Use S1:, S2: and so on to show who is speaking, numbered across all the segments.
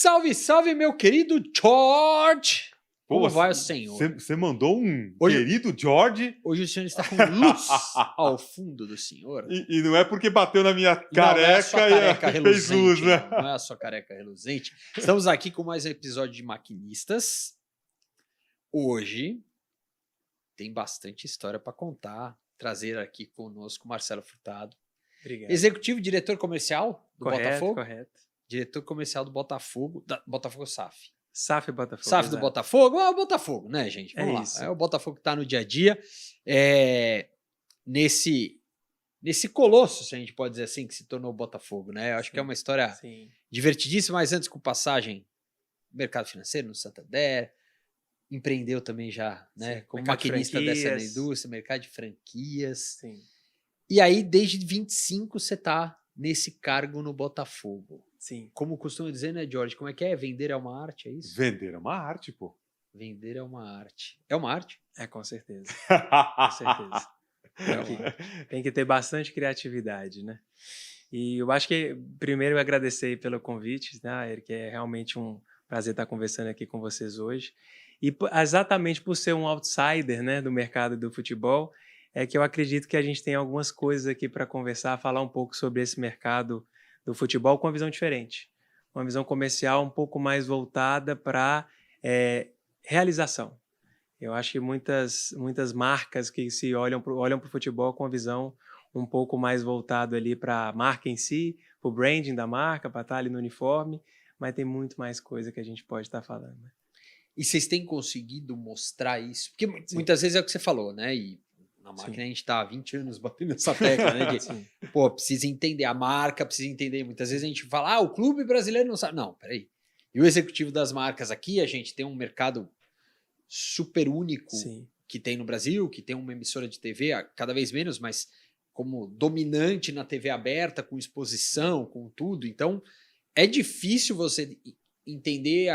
S1: Salve, salve, meu querido George!
S2: Pô,
S1: Como vai o senhor?
S2: Você mandou um
S1: Hoje-
S2: querido George
S1: Hoje o senhor está com luz ao fundo do senhor.
S2: e não é porque bateu na minha
S1: Não, não é a sua
S2: careca
S1: careca
S2: e fez luz,
S1: reluzente,
S2: né?
S1: não é a sua careca reluzente. Estamos aqui com mais um episódio de Maquinistas. Hoje tem bastante história para contar. Trazer aqui conosco Marcelo Furtado,
S3: Obrigado.
S1: executivo e diretor comercial do Botafogo.
S3: Correto.
S1: Diretor comercial do Botafogo, Botafogo SAF.
S3: SAF Botafogo.
S1: SAF do
S3: exato.
S1: Botafogo, é o Botafogo, né, gente? Vamos
S3: É
S1: lá.
S3: isso.
S1: É o Botafogo que tá no dia a dia. Nesse colosso, se a gente pode dizer assim, que se tornou o Botafogo, né? Eu acho que é uma história
S3: Sim.
S1: divertidíssima, mas antes com passagem no mercado financeiro, no Santander, empreendeu também já, né?
S3: Sim.
S1: Como
S3: Mercado de
S1: maquinista dessa na
S3: franquias.
S1: indústria, mercado de franquias.
S3: Sim.
S1: E aí, desde 25, você tá nesse cargo no Botafogo.
S3: Sim.
S1: Como costuma dizer, né, George? Como é que é? Vender é uma arte, é isso?
S2: Vender é uma arte, pô.
S1: Vender é uma arte. É uma arte?
S3: É, com certeza. Com certeza. Tem que ter bastante criatividade, né? E eu acho que, primeiro, eu agradecer pelo convite, né, Eric? É realmente um prazer estar conversando aqui com vocês hoje. E exatamente por ser um outsider, né, do mercado do futebol, é que eu acredito que a gente tem algumas coisas aqui para conversar, falar um pouco sobre esse mercado do futebol com uma visão diferente. Uma visão comercial um pouco mais voltada para realização. Eu acho que muitas marcas que se olham para o futebol com uma visão um pouco mais voltada ali para a marca em si, para o branding da marca, para estar ali no uniforme, mas tem muito mais coisa que a gente pode estar falando. Né?
S1: E vocês têm conseguido mostrar isso? Porque
S3: Sim.
S1: muitas vezes é o que você falou, né? E na máquina
S3: Sim.
S1: a gente tá há 20 anos batendo essa tecla, né? De,
S3: Sim.
S1: pô, precisa entender a marca, precisa entender. Muitas vezes a gente fala, o clube brasileiro não sabe. Não, peraí. E o executivo das marcas aqui, a gente tem um mercado super único
S3: Sim.
S1: que tem no Brasil, que tem uma emissora de TV, cada vez menos, mas como dominante na TV aberta, com exposição, com tudo. Então, é difícil você entender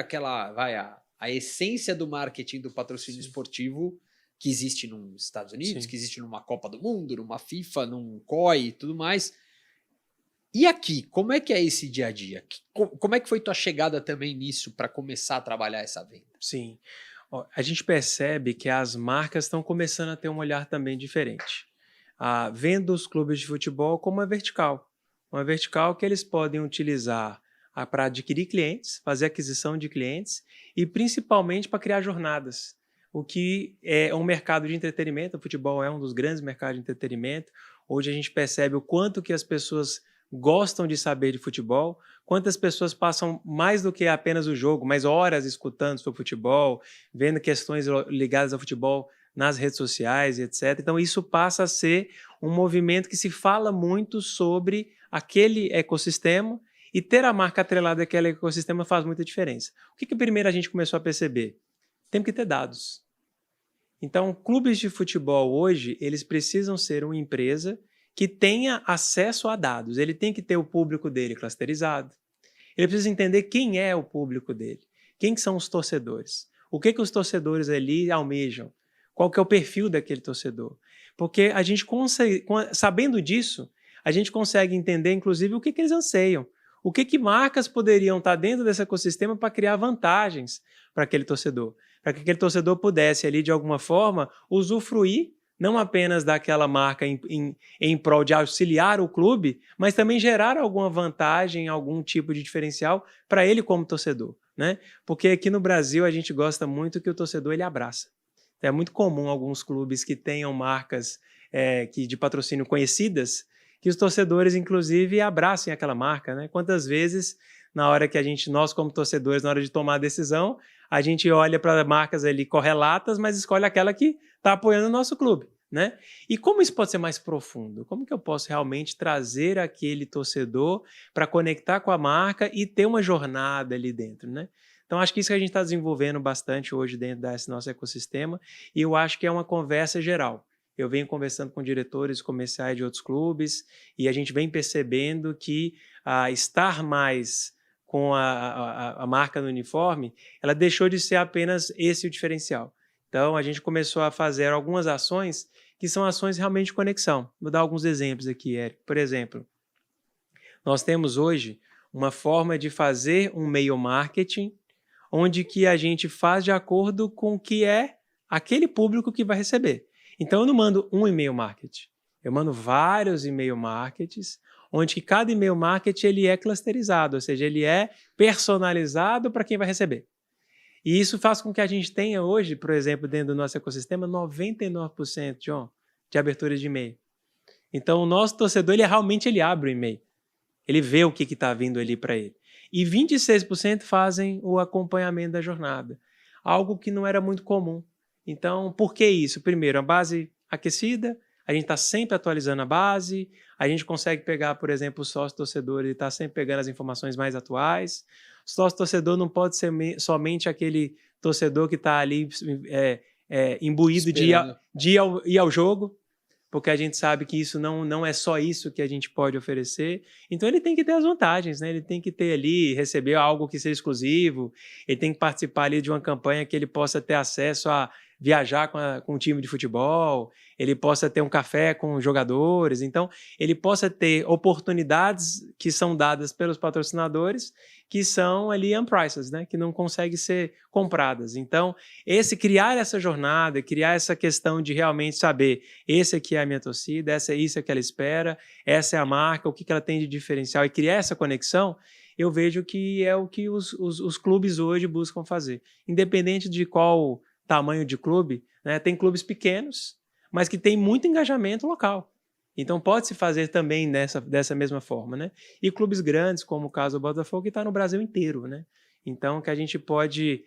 S1: a essência do marketing do patrocínio
S3: Sim.
S1: esportivo que existe nos Estados Unidos,
S3: Sim.
S1: que existe numa Copa do Mundo, numa FIFA, num COI e tudo mais. E aqui, como é que é esse dia a dia? Como é que foi tua chegada também nisso para começar a trabalhar essa venda?
S3: Sim. Ó, a gente percebe que as marcas estão começando a ter um olhar também diferente. Vendo os clubes de futebol como uma vertical. Uma vertical que eles podem utilizar para adquirir clientes, fazer aquisição de clientes e principalmente para criar jornadas. O que é um mercado de entretenimento, o futebol é um dos grandes mercados de entretenimento. Hoje a gente percebe o quanto que as pessoas gostam de saber de futebol, quantas pessoas passam mais do que apenas o jogo, mais horas escutando sobre futebol, vendo questões ligadas ao futebol nas redes sociais e etc. Então isso passa a ser um movimento que se fala muito sobre aquele ecossistema e ter a marca atrelada àquele ecossistema faz muita diferença. O que primeiro a gente começou a perceber? Tem que ter dados. Então, clubes de futebol hoje, eles precisam ser uma empresa que tenha acesso a dados. Ele tem que ter o público dele clusterizado. Ele precisa entender quem é o público dele. Quem que são os torcedores. O que os torcedores ali almejam. Qual que é o perfil daquele torcedor. Porque a gente consegue, sabendo disso, a gente consegue entender, inclusive, o que eles anseiam. O que marcas poderiam estar dentro desse ecossistema para criar vantagens para aquele torcedor. Para que aquele torcedor pudesse ali, de alguma forma, usufruir não apenas daquela marca em prol de auxiliar o clube, mas também gerar alguma vantagem, algum tipo de diferencial para ele como torcedor. Né? Porque aqui no Brasil a gente gosta muito que o torcedor ele abraça. É muito comum alguns clubes que tenham marcas de patrocínio conhecidas, que os torcedores, inclusive, abracem aquela marca. Né? Quantas vezes, na hora que nós como torcedores, na hora de tomar a decisão, a gente olha para marcas ali correlatas, mas escolhe aquela que está apoiando o nosso clube. Né? E como isso pode ser mais profundo? Como que eu posso realmente trazer aquele torcedor para conectar com a marca e ter uma jornada ali dentro? Né? Então, acho que isso que a gente está desenvolvendo bastante hoje dentro desse nosso ecossistema e eu acho que é uma conversa geral. Eu venho conversando com diretores comerciais de outros clubes e a gente vem percebendo que estar mais com a marca no uniforme, ela deixou de ser apenas esse o diferencial. Então, a gente começou a fazer algumas ações que são ações realmente de conexão. Vou dar alguns exemplos aqui, Eric. Por exemplo, nós temos hoje uma forma de fazer um e-mail marketing onde que a gente faz de acordo com o que é aquele público que vai receber. Então, eu não mando um e-mail marketing, eu mando vários e-mail marketings, onde que cada e-mail marketing ele é clusterizado, ou seja, ele é personalizado para quem vai receber. E isso faz com que a gente tenha hoje, por exemplo, dentro do nosso ecossistema, 99%, John, de abertura de e-mail. Então, o nosso torcedor, ele abre o e-mail. Ele vê o que está vindo ali para ele. E 26% fazem o acompanhamento da jornada, algo que não era muito comum. Então, por que isso? Primeiro, a base aquecida, a gente está sempre atualizando a base, a gente consegue pegar, por exemplo, o sócio-torcedor, ele está sempre pegando as informações mais atuais. O sócio-torcedor não pode ser somente aquele torcedor que está ali imbuído de ir ao jogo, porque a gente sabe que isso não é só isso que a gente pode oferecer. Então, ele tem que ter as vantagens, né? Ele tem que ter ali, receber algo que seja exclusivo, ele tem que participar ali de uma campanha que ele possa ter acesso a viajar com um time de futebol, ele possa ter um café com jogadores, então ele possa ter oportunidades que são dadas pelos patrocinadores que são ali unpriceless, né? Que não conseguem ser compradas. Então, criar essa jornada, criar essa questão de realmente saber esse aqui é a minha torcida, isso é que ela espera, essa é a marca, o que ela tem de diferencial e criar essa conexão, eu vejo que é o que os clubes hoje buscam fazer. Independente de qual tamanho de clube, né? Tem clubes pequenos, mas que tem muito engajamento local. Então pode-se fazer também dessa mesma forma, né? E clubes grandes, como o caso do Botafogo, que está no Brasil inteiro, né? Então que a gente pode...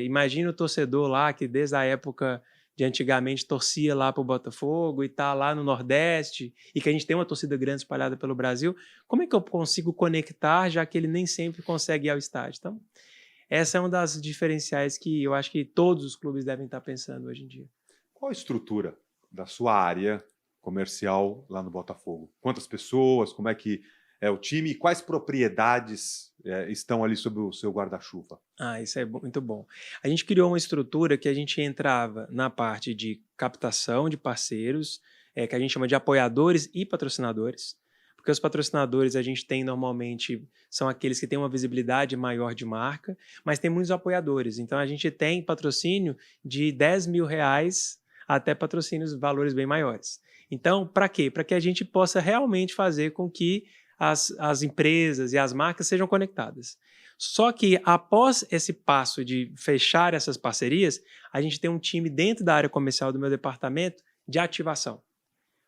S3: imagina o torcedor lá que desde a época de antigamente torcia lá para o Botafogo e está lá no Nordeste e que a gente tem uma torcida grande espalhada pelo Brasil. Como é que eu consigo conectar, já que ele nem sempre consegue ir ao estádio? Então, essa é uma das diferenciais que eu acho que todos os clubes devem estar pensando hoje em dia.
S2: Qual a estrutura da sua área comercial lá no Botafogo? Quantas pessoas? Como é que é o time? E quais propriedades estão ali sob o seu guarda-chuva?
S3: Isso é muito bom. A gente criou uma estrutura que a gente entrava na parte de captação de parceiros, que a gente chama de apoiadores e patrocinadores. Porque os patrocinadores a gente tem normalmente, são aqueles que têm uma visibilidade maior de marca, mas tem muitos apoiadores. Então a gente tem patrocínio de R$10 mil até patrocínios valores bem maiores. Então, para quê? Para que a gente possa realmente fazer com que as empresas e as marcas sejam conectadas. Só que após esse passo de fechar essas parcerias, a gente tem um time dentro da área comercial do meu departamento de ativação.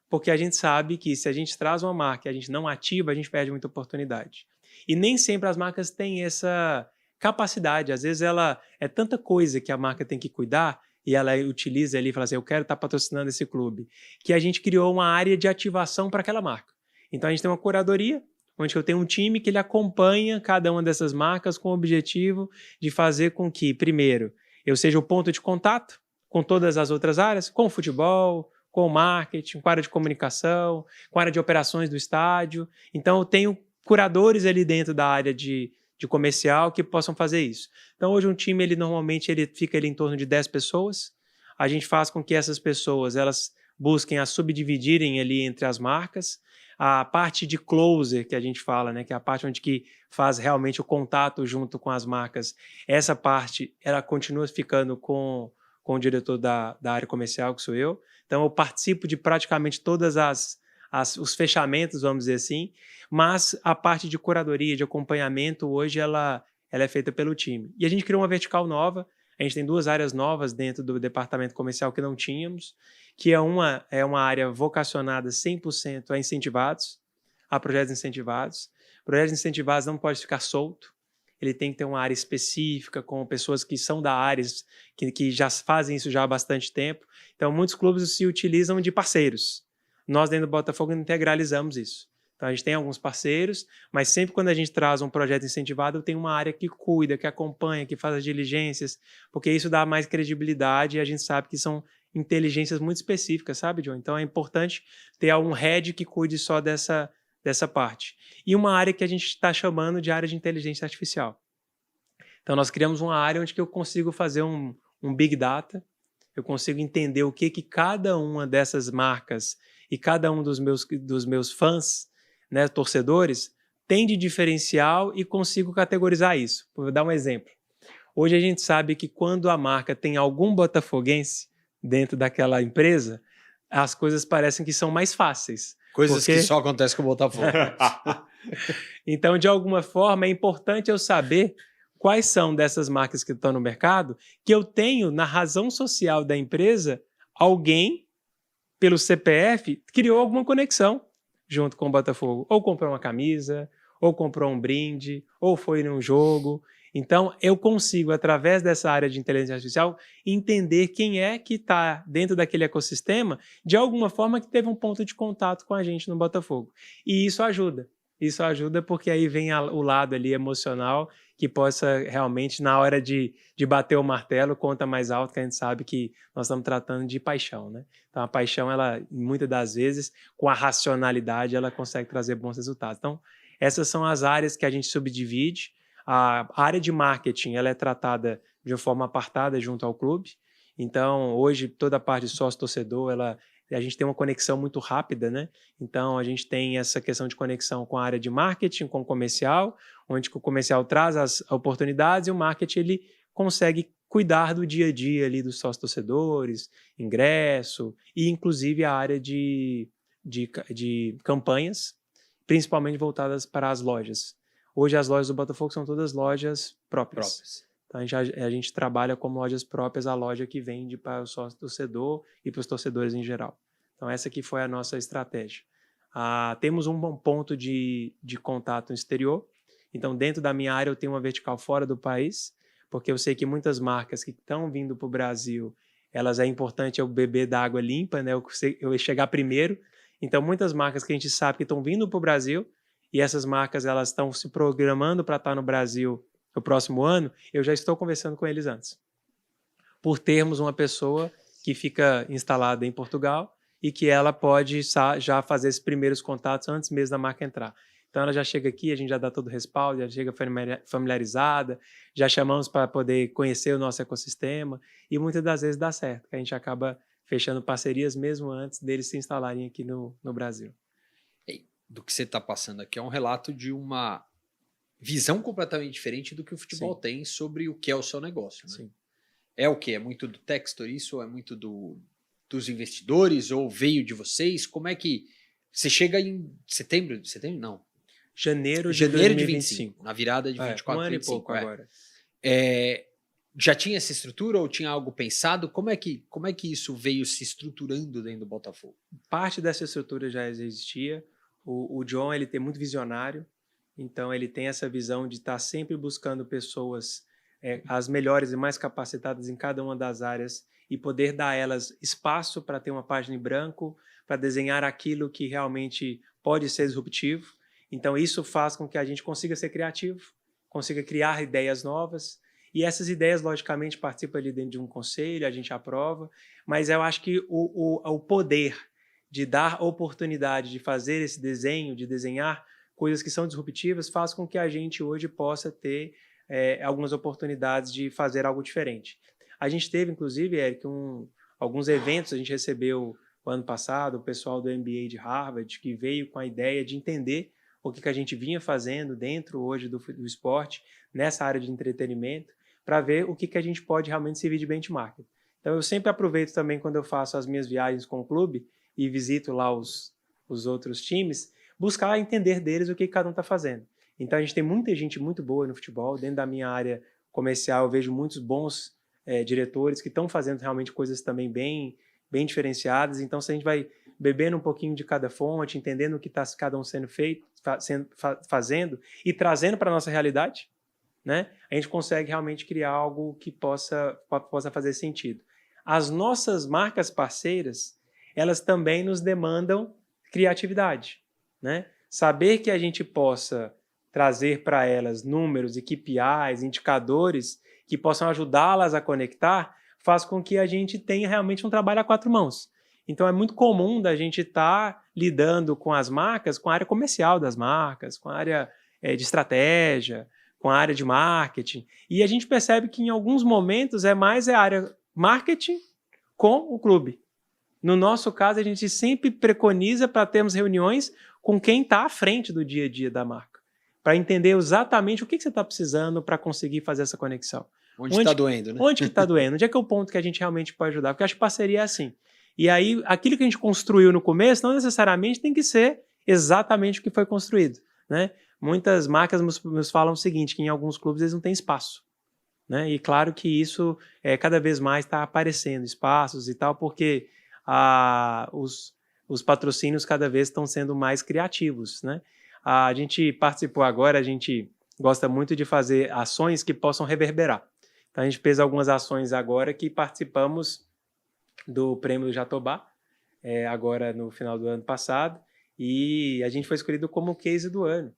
S3: Porque a gente sabe que se a gente traz uma marca e a gente não ativa, a gente perde muita oportunidade. E nem sempre as marcas têm essa capacidade. Às vezes ela é tanta coisa que a marca tem que cuidar e ela utiliza ali e fala assim, eu quero estar patrocinando esse clube, que a gente criou uma área de ativação para aquela marca. Então a gente tem uma curadoria, onde eu tenho um time que ele acompanha cada uma dessas marcas com o objetivo de fazer com que, primeiro, eu seja o ponto de contato com todas as outras áreas, com o futebol, com o marketing, com a área de comunicação, com a área de operações do estádio. Então, eu tenho curadores ali dentro da área de comercial que possam fazer isso. Então, hoje um time, normalmente, ele fica ali em torno de 10 pessoas. A gente faz com que essas pessoas, elas busquem a subdividirem ali entre as marcas. A parte de closer, que a gente fala, né, que é a parte onde que faz realmente o contato junto com as marcas, essa parte, ela continua ficando com o diretor da área comercial, que sou eu. Então, eu participo de praticamente todas os fechamentos, vamos dizer assim, mas a parte de curadoria, de acompanhamento, hoje ela é feita pelo time. E a gente criou uma vertical nova, a gente tem 2 áreas novas dentro do departamento comercial que não tínhamos, que é uma área vocacionada 100% a incentivados, a projetos incentivados. Projetos incentivados não pode ficar solto, ele tem que ter uma área específica, com pessoas que são da área, que já fazem isso já há bastante tempo. Então, muitos clubes se utilizam de parceiros. Nós, dentro do Botafogo, integralizamos isso. Então, a gente tem alguns parceiros, mas sempre quando a gente traz um projeto incentivado, tem uma área que cuida, que acompanha, que faz as diligências, porque isso dá mais credibilidade e a gente sabe que são inteligências muito específicas, sabe, John? Então, é importante ter um head que cuide só dessa parte. E uma área que a gente está chamando de área de inteligência artificial. Então, nós criamos uma área onde que eu consigo fazer um big data, eu consigo entender o que cada uma dessas marcas e cada um dos meus fãs, né, torcedores, tem de diferencial e consigo categorizar isso. Vou dar um exemplo. Hoje a gente sabe que quando a marca tem algum botafoguense dentro daquela empresa, as coisas parecem que são mais fáceis.
S1: Coisas que só acontecem com o Botafogo.
S3: Então, de alguma forma, é importante eu saber quais são dessas marcas que estão no mercado, que eu tenho na razão social da empresa, alguém, pelo CPF, criou alguma conexão junto com o Botafogo. Ou comprou uma camisa, ou comprou um brinde, ou foi num jogo. Então, eu consigo, através dessa área de inteligência artificial, entender quem é que está dentro daquele ecossistema, de alguma forma que teve um ponto de contato com a gente no Botafogo. E isso ajuda. Isso ajuda porque aí vem o lado ali emocional que possa realmente, na hora de bater o martelo, conta mais alto, que a gente sabe que nós estamos tratando de paixão, né? Então, a paixão, ela, muitas das vezes, com a racionalidade, ela consegue trazer bons resultados. Então, essas são as áreas que a gente subdivide. A área de marketing, ela é tratada de uma forma apartada junto ao clube. Então, hoje, toda a parte de sócio-torcedor, a gente tem uma conexão muito rápida, né? Então, a gente tem essa questão de conexão com a área de marketing, com o comercial, onde o comercial traz as oportunidades e o marketing ele consegue cuidar do dia a dia ali dos sócios-torcedores, ingresso e, inclusive, a área de campanhas, principalmente voltadas para as lojas. Hoje, as lojas do Botafogo são todas lojas próprias. Então, a gente trabalha como lojas próprias, a loja que vende para o sócio-torcedor e para os torcedores em geral. Então, essa aqui foi a nossa estratégia. Temos um bom ponto de contato no exterior. Então, dentro da minha área, eu tenho uma vertical fora do país, porque eu sei que muitas marcas que estão vindo para o Brasil, é importante eu beber da água limpa, né? Eu chegar primeiro. Então, muitas marcas que a gente sabe que estão vindo para o Brasil, e essas marcas elas estão se programando para estar no Brasil no próximo ano, eu já estou conversando com eles antes. Por termos uma pessoa que fica instalada em Portugal e que ela pode já fazer esses primeiros contatos antes mesmo da marca entrar. Então, ela já chega aqui, a gente já dá todo o respaldo, já chega familiarizada, já chamamos para poder conhecer o nosso ecossistema e muitas das vezes dá certo, que a gente acaba fechando parcerias mesmo antes deles se instalarem aqui no Brasil.
S1: Do que você está passando aqui é um relato de uma visão completamente diferente do que o futebol tem sobre o que é o seu negócio, né?
S3: Sim.
S1: É o quê? É muito do Textor isso? É muito dos investidores? Ou veio de vocês? Como é que... Você chega em setembro? Setembro? Não.
S3: Janeiro de 2025.
S1: Na virada de 24
S3: um ano
S1: 25.
S3: E pouco agora.
S1: Já tinha essa estrutura ou tinha algo pensado? Como é que isso veio se estruturando dentro do Botafogo?
S3: Parte dessa estrutura já existia. O John, ele é muito visionário, então ele tem essa visão de estar sempre buscando pessoas as melhores e mais capacitadas em cada uma das áreas e poder dar a elas espaço para ter uma página em branco, para desenhar aquilo que realmente pode ser disruptivo. Então isso faz com que a gente consiga ser criativo, consiga criar ideias novas, e essas ideias, logicamente, participam ali dentro de um conselho, a gente aprova, mas eu acho que o poder de dar oportunidade de fazer esse desenho, de desenhar coisas que são disruptivas, faz com que a gente hoje possa ter algumas oportunidades de fazer algo diferente. A gente teve, inclusive, Eric, alguns eventos, a gente recebeu o ano passado o pessoal do MBA de Harvard, que veio com a ideia de entender o que a gente vinha fazendo dentro hoje do esporte, nessa área de entretenimento, para ver o que a gente pode realmente servir de benchmark. Então, eu sempre aproveito também quando eu faço as minhas viagens com o clube, e visito lá os outros times, buscar entender deles o que cada um está fazendo. Então, a gente tem muita gente muito boa no futebol. Dentro da minha área comercial, eu vejo muitos bons diretores que estão fazendo realmente coisas também bem diferenciadas. Então, se a gente vai bebendo um pouquinho de cada fonte, entendendo o que está cada um sendo feito, fazendo e trazendo para a nossa realidade, né, a gente consegue realmente criar algo que possa fazer sentido. As nossas marcas parceiras, elas também nos demandam criatividade, né? Saber que a gente possa trazer para elas números e KPIs, indicadores que possam ajudá-las a conectar, faz com que a gente tenha realmente um trabalho a quatro mãos. Então, é muito comum da gente estar lidando com as marcas, com a área comercial das marcas, com a área de estratégia, com a área de marketing, e a gente percebe que em alguns momentos mais a área marketing com o clube. No nosso caso, a gente sempre preconiza para termos reuniões com quem está à frente do dia a dia da marca. para entender exatamente o que você está precisando para conseguir fazer essa conexão.
S1: Onde está doendo, né?
S3: Onde que está doendo? Onde é que é o ponto que a gente realmente pode ajudar? Porque eu acho que parceria é assim. E aí, aquilo que a gente construiu no começo não necessariamente tem que ser exatamente o que foi construído, né? Muitas marcas nos falam o seguinte, que em alguns clubes eles não têm espaço, né? E claro que isso cada vez mais está aparecendo, espaços e tal, porque os patrocínios cada vez estão sendo mais criativos, né? A gente participou agora, a gente gosta muito de fazer ações que possam reverberar. Então a gente fez algumas ações agora que participamos do Prêmio do Jatobá, agora no final do ano passado, e a gente foi escolhido como case do ano.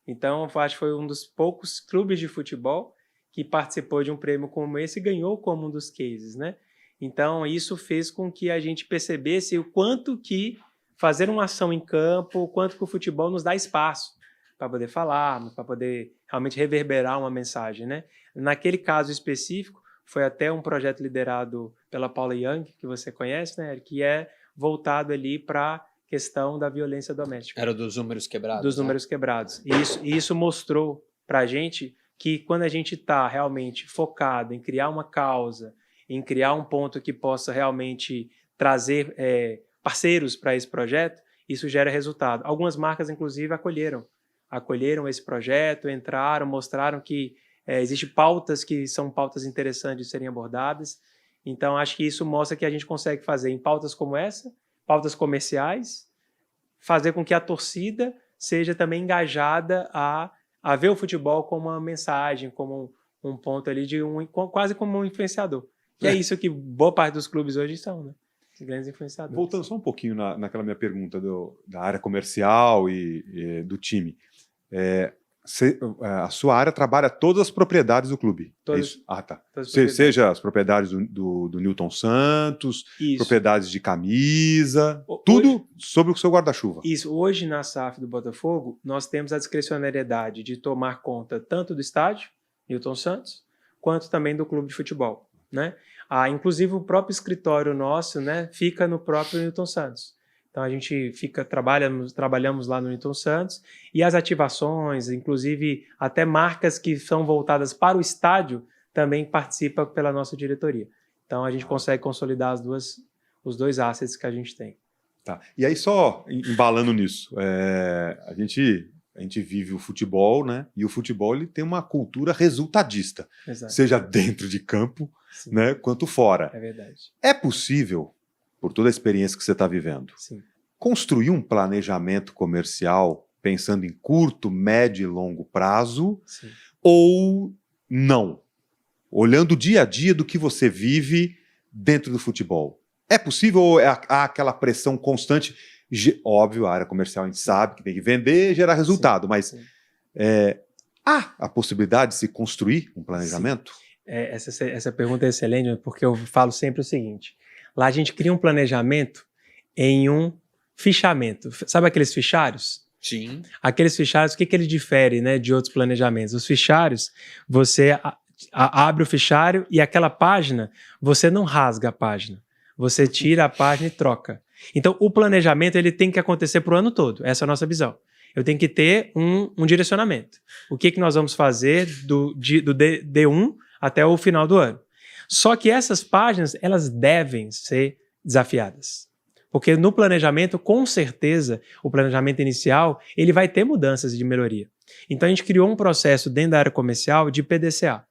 S3: Então, acho que foi um dos poucos clubes de futebol que participou de um prêmio como esse e ganhou como um dos cases, né? Então, isso fez com que a gente percebesse o quanto que fazer uma ação em campo, o quanto que o futebol nos dá espaço para poder falar, para poder realmente reverberar uma mensagem, né? Naquele caso específico, foi até um projeto liderado pela Paula Young, que você conhece, né? Que é voltado ali para questão da violência doméstica.
S1: Era dos números quebrados.
S3: Dos números quebrados. E isso mostrou para a gente que quando a gente está realmente focado em criar uma causa, em criar um ponto que possa realmente trazer parceiros para esse projeto, isso gera resultado. Algumas marcas, inclusive, acolheram esse projeto, entraram, mostraram que existem pautas que são pautas interessantes de serem abordadas. Então, acho que isso mostra que a gente consegue fazer em pautas como essa, pautas comerciais, fazer com que a torcida seja também engajada a ver o futebol como uma mensagem, como um ponto ali quase como um influenciador. Que é isso que boa parte dos clubes hoje são, né? Grandes influenciadores.
S2: Voltando só um pouquinho naquela minha pergunta da área comercial e do time. A sua área trabalha todas as propriedades do clube.
S3: Todas,
S2: é isso? Ah, tá.
S3: Seja
S2: as propriedades do Newton Santos,
S3: isso.
S2: Propriedades de camisa, tudo sobre o seu guarda-chuva.
S3: Isso. Hoje, na SAF do Botafogo, nós temos a discricionariedade de tomar conta tanto do estádio, Newton Santos, quanto também do clube de futebol, né? Inclusive, o próprio escritório nosso, né, fica no próprio Newton Santos. Então, a gente trabalhamos lá no Newton Santos e as ativações, inclusive até marcas que são voltadas para o estádio, também participam pela nossa diretoria. Então, a gente consegue consolidar os dois assets que a gente tem.
S2: Tá. E aí, só embalando nisso, a gente vive o futebol, né? E o futebol ele tem uma cultura resultadista,
S3: Exato.
S2: Seja dentro de campo, né, quanto fora.
S3: É verdade.
S2: É possível, por toda a experiência que você está vivendo,
S3: Sim.
S2: construir um planejamento comercial pensando em curto, médio e longo prazo,
S3: Sim.
S2: ou não? Olhando o dia a dia do que você vive dentro do futebol. É possível ou há aquela pressão constante? Óbvio, a área comercial a gente sabe que tem que vender e gerar resultado, mas há a possibilidade de se construir um planejamento?
S3: Essa pergunta é excelente, porque eu falo sempre o seguinte: lá a gente cria um planejamento em um fichamento. Sabe aqueles fichários?
S1: Sim.
S3: Aqueles fichários, o que ele difere, né, de outros planejamentos? Os fichários, você abre o fichário e aquela página, você não rasga a página. Você tira a página e troca. Então, o planejamento ele tem que acontecer para o ano todo. Essa é a nossa visão. Eu tenho que ter um direcionamento. O que nós vamos fazer do D1 até o final do ano. Só que essas páginas, elas devem ser desafiadas. Porque no planejamento, com certeza, o planejamento inicial, ele vai ter mudanças de melhoria. Então, a gente criou um processo dentro da área comercial de PDCA.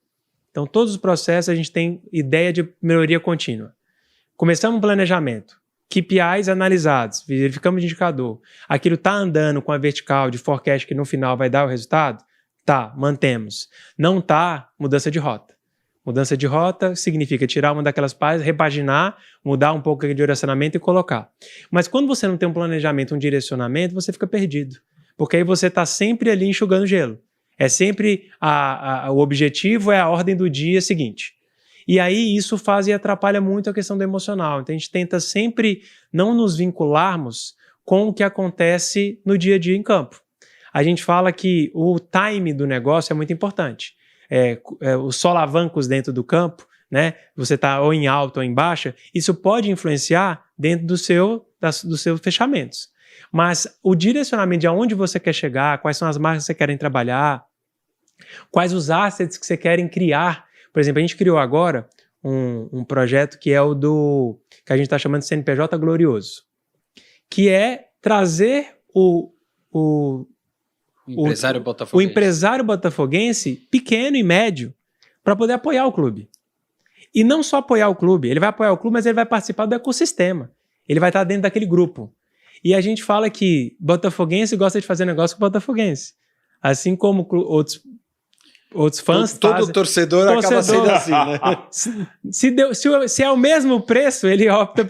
S3: Então, todos os processos a gente tem ideia de melhoria contínua. Começamos um planejamento. KPIs analisados, verificamos o indicador. Aquilo está andando com a vertical de forecast que no final vai dar o resultado? Tá, mantemos. Não tá, mudança de rota. Mudança de rota significa tirar uma daquelas páginas, repaginar, mudar um pouco de direcionamento e colocar. Mas quando você não tem um planejamento, um direcionamento, você fica perdido. Porque aí você está sempre ali enxugando gelo. É sempre o objetivo é a ordem do dia seguinte. E aí isso faz e atrapalha muito a questão do emocional. Então a gente tenta sempre não nos vincularmos com o que acontece no dia a dia em campo. A gente fala que o time do negócio é muito importante. Os solavancos dentro do campo, né? Você está ou em alta ou em baixa, isso pode influenciar dentro dos seus fechamentos. Mas o direcionamento de aonde você quer chegar, quais são as marcas que você querem trabalhar, quais os assets que você querem criar. Por exemplo, a gente criou agora um projeto que é que a gente está chamando de CNPJ Glorioso, que é trazer o
S1: empresário botafoguense.
S3: O empresário botafoguense pequeno e médio para poder apoiar o clube. E não só apoiar o clube, ele vai apoiar o clube, mas ele vai participar do ecossistema. Ele vai estar dentro daquele grupo. E a gente fala que botafoguense gosta de fazer negócio com botafoguense. Assim como outros fãs
S1: todo torcedor acaba sendo assim, né?
S3: Se é o mesmo preço, ele opta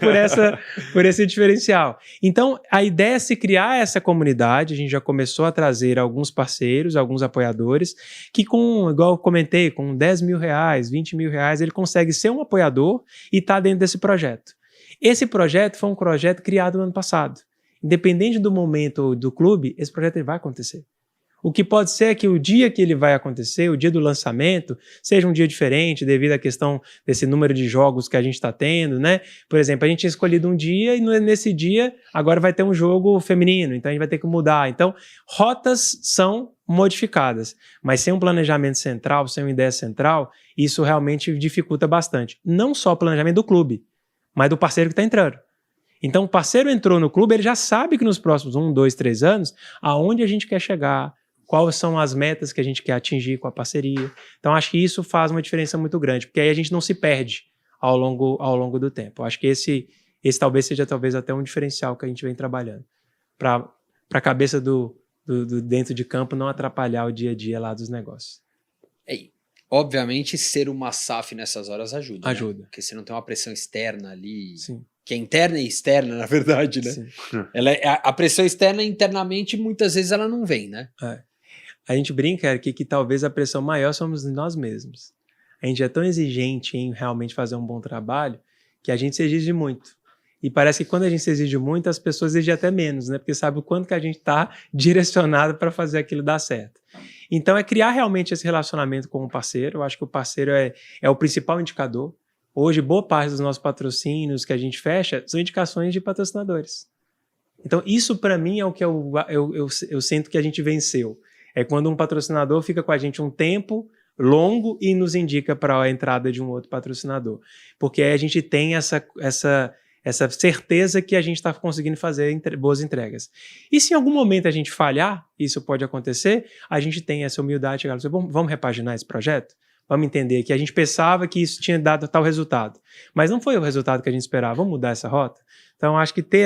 S3: por esse diferencial. Então, a ideia é se criar essa comunidade. A gente já começou a trazer alguns parceiros, alguns apoiadores, que igual eu comentei, com 10 mil reais, 20 mil reais, ele consegue ser um apoiador e estar dentro desse projeto. Esse projeto foi um projeto criado no ano passado. Independente do momento do clube, esse projeto ele vai acontecer. O que pode ser é que o dia que ele vai acontecer, o dia do lançamento, seja um dia diferente devido à questão desse número de jogos que a gente está tendo, né? Por exemplo, a gente tinha escolhido um dia e nesse dia agora vai ter um jogo feminino, então a gente vai ter que mudar. Então, rotas são modificadas, mas sem um planejamento central, sem uma ideia central, isso realmente dificulta bastante. Não só o planejamento do clube, mas do parceiro que está entrando. Então, o parceiro entrou no clube, ele já sabe que nos próximos 1, 2, 3 anos, aonde a gente quer chegar, quais são as metas que a gente quer atingir com a parceria. Então, acho que isso faz uma diferença muito grande, porque aí a gente não se perde ao longo do tempo. Acho que esse talvez seja até um diferencial que a gente vem trabalhando, para a cabeça do dentro de campo não atrapalhar o dia a dia lá dos negócios.
S1: Obviamente, ser uma SAF nessas horas ajuda.
S3: Ajuda.
S1: Né? Porque você não tem uma pressão externa ali,
S3: Sim.
S1: que é interna e externa, na verdade, né?
S3: Sim.
S1: A pressão externa, internamente, muitas vezes ela não vem, né?
S3: A gente brinca aqui que talvez a pressão maior somos nós mesmos. A gente é tão exigente em realmente fazer um bom trabalho que a gente se exige muito. E parece que quando a gente se exige muito, as pessoas exigem até menos, né? Porque sabe o quanto que a gente está direcionado para fazer aquilo dar certo. Então, é criar realmente esse relacionamento com o parceiro. Eu acho que o parceiro é o principal indicador. Hoje, boa parte dos nossos patrocínios que a gente fecha são indicações de patrocinadores. Então, isso para mim é o que eu sinto que a gente venceu. É quando um patrocinador fica com a gente um tempo longo e nos indica para a entrada de um outro patrocinador. Porque aí a gente tem essa certeza que a gente está conseguindo fazer boas entregas. E se em algum momento a gente falhar, isso pode acontecer, a gente tem essa humildade de chegar e dizer, vamos repaginar esse projeto? Vamos entender que a gente pensava que isso tinha dado tal resultado, mas não foi o resultado que a gente esperava. Vamos mudar essa rota? Então, acho que ter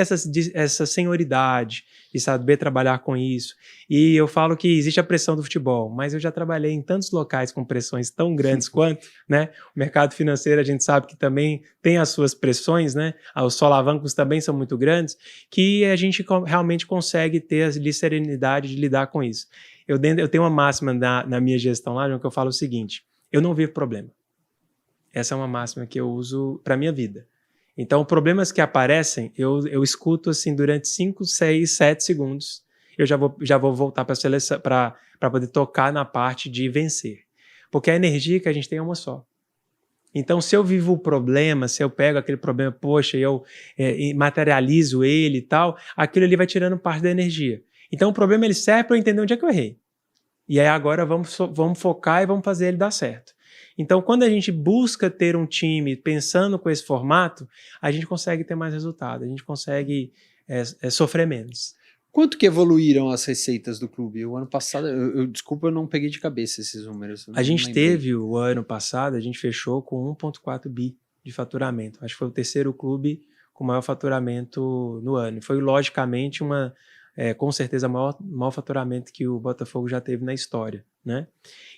S3: essa senioridade e saber trabalhar com isso. E eu falo que existe a pressão do futebol, mas eu já trabalhei em tantos locais com pressões tão grandes quanto, né? O mercado financeiro, a gente sabe que também tem as suas pressões, né? Os solavancos também são muito grandes, que a gente realmente consegue ter a serenidade de lidar com isso. Eu tenho uma máxima na minha gestão lá, João, que eu falo o seguinte: eu não vivo problema. Essa é uma máxima que eu uso para a minha vida. Então, problemas que aparecem, eu escuto assim durante 5, 6, 7 segundos. Eu já vou voltar para a seleção para poder tocar na parte de vencer. Porque a energia que a gente tem é uma só. Então, se eu vivo o problema, se eu pego aquele problema, poxa, eu materializo ele e tal, aquilo ali vai tirando parte da energia. Então, o problema ele serve para eu entender onde é que eu errei. E aí agora vamos focar e vamos fazer ele dar certo. Então, quando a gente busca ter um time pensando com esse formato, a gente consegue ter mais resultado, a gente consegue sofrer menos.
S1: Quanto que evoluíram as receitas do clube? O ano passado, desculpa, eu não peguei de cabeça esses números.
S3: A gente teve, o ano passado, a gente fechou com 1,4 bi de faturamento. Acho que foi o terceiro clube com maior faturamento no ano. E foi, logicamente, com certeza, o maior faturamento que o Botafogo já teve na história, né?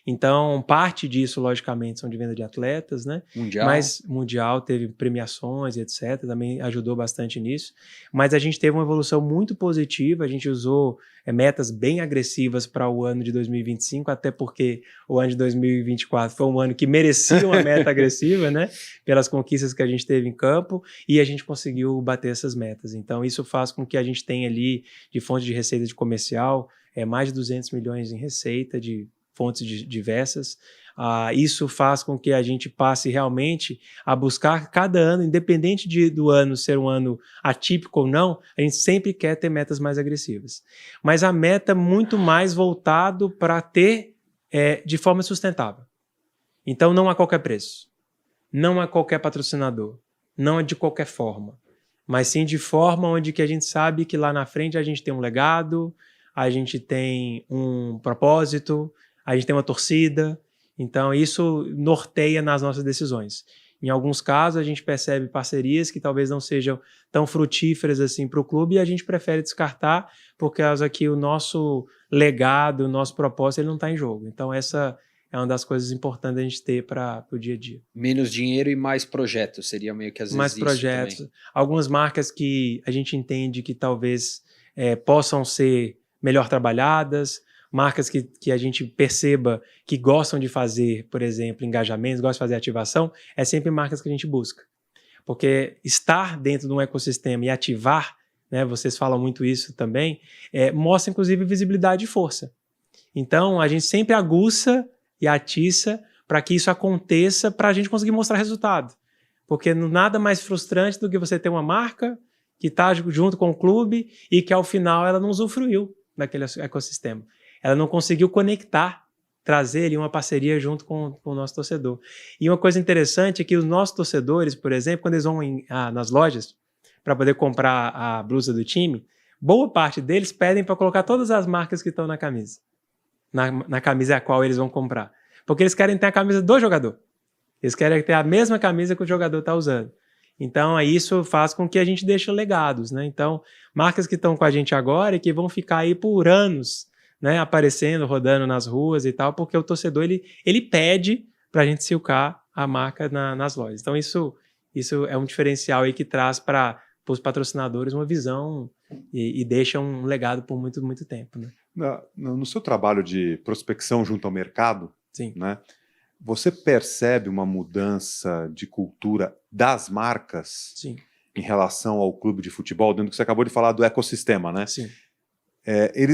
S3: Então, parte disso, logicamente, são de venda de atletas, né?
S1: Mundial.
S3: Mas Mundial teve premiações e etc. Também ajudou bastante nisso. Mas a gente teve uma evolução muito positiva. A gente usou metas bem agressivas para o ano de 2025, até porque o ano de 2024 foi um ano que merecia uma meta agressiva, né? Pelas conquistas que a gente teve em campo, e a gente conseguiu bater essas metas. Então, isso faz com que a gente tenha ali, de fonte de receita de comercial, mais de 200 milhões em receita de fontes diversas. Isso faz com que a gente passe realmente a buscar cada ano, independente do ano ser um ano atípico ou não, a gente sempre quer ter metas mais agressivas. Mas a meta é muito mais voltado para ter de forma sustentável. Então não a qualquer preço, não a qualquer patrocinador, não a de qualquer forma, mas sim de forma onde que a gente sabe que lá na frente a gente tem um legado, a gente tem um propósito, a gente tem uma torcida. Então, isso norteia nas nossas decisões. Em alguns casos, a gente percebe parcerias que talvez não sejam tão frutíferas assim para o clube e a gente prefere descartar por causa que o nosso legado, o nosso propósito, ele não está em jogo. Então, essa é uma das coisas importantes a gente ter para o dia a dia.
S1: Menos dinheiro e mais projetos, seria meio que às vezes
S3: mais
S1: isso
S3: projetos.
S1: também.
S3: Algumas marcas que a gente entende que talvez possam ser melhor trabalhadas, marcas que a gente perceba que gostam de fazer, por exemplo, engajamentos, gostam de fazer ativação, é sempre marcas que a gente busca. Porque estar dentro de um ecossistema e ativar, né, vocês falam muito isso também, mostra inclusive visibilidade e força. Então, a gente sempre aguça e atiça para que isso aconteça, para a gente conseguir mostrar resultado. Porque nada mais frustrante do que você ter uma marca que está junto com o clube e que ao final ela não usufruiu daquele ecossistema. Ela não conseguiu conectar, trazer ali uma parceria junto com o nosso torcedor. E uma coisa interessante é que os nossos torcedores, por exemplo, quando eles vão nas lojas para poder comprar a blusa do time, boa parte deles pedem para colocar todas as marcas que estão na camisa. Na camisa a qual eles vão comprar. Porque eles querem ter a camisa do jogador. Eles querem ter a mesma camisa que o jogador está usando. Então, isso faz com que a gente deixe legados, né? Então, marcas que estão com a gente agora e que vão ficar aí por anos, né, aparecendo, rodando nas ruas e tal, porque o torcedor ele pede para a gente silcar a marca nas lojas. Então, isso é um diferencial aí que traz para os patrocinadores uma visão e deixa um legado por muito, muito tempo, né?
S2: No seu trabalho de prospecção junto ao mercado,
S3: Sim.
S2: Né, você percebe uma mudança de cultura das marcas
S3: Sim.
S2: em relação ao clube de futebol, dentro do que você acabou de falar do ecossistema, né?
S3: Sim.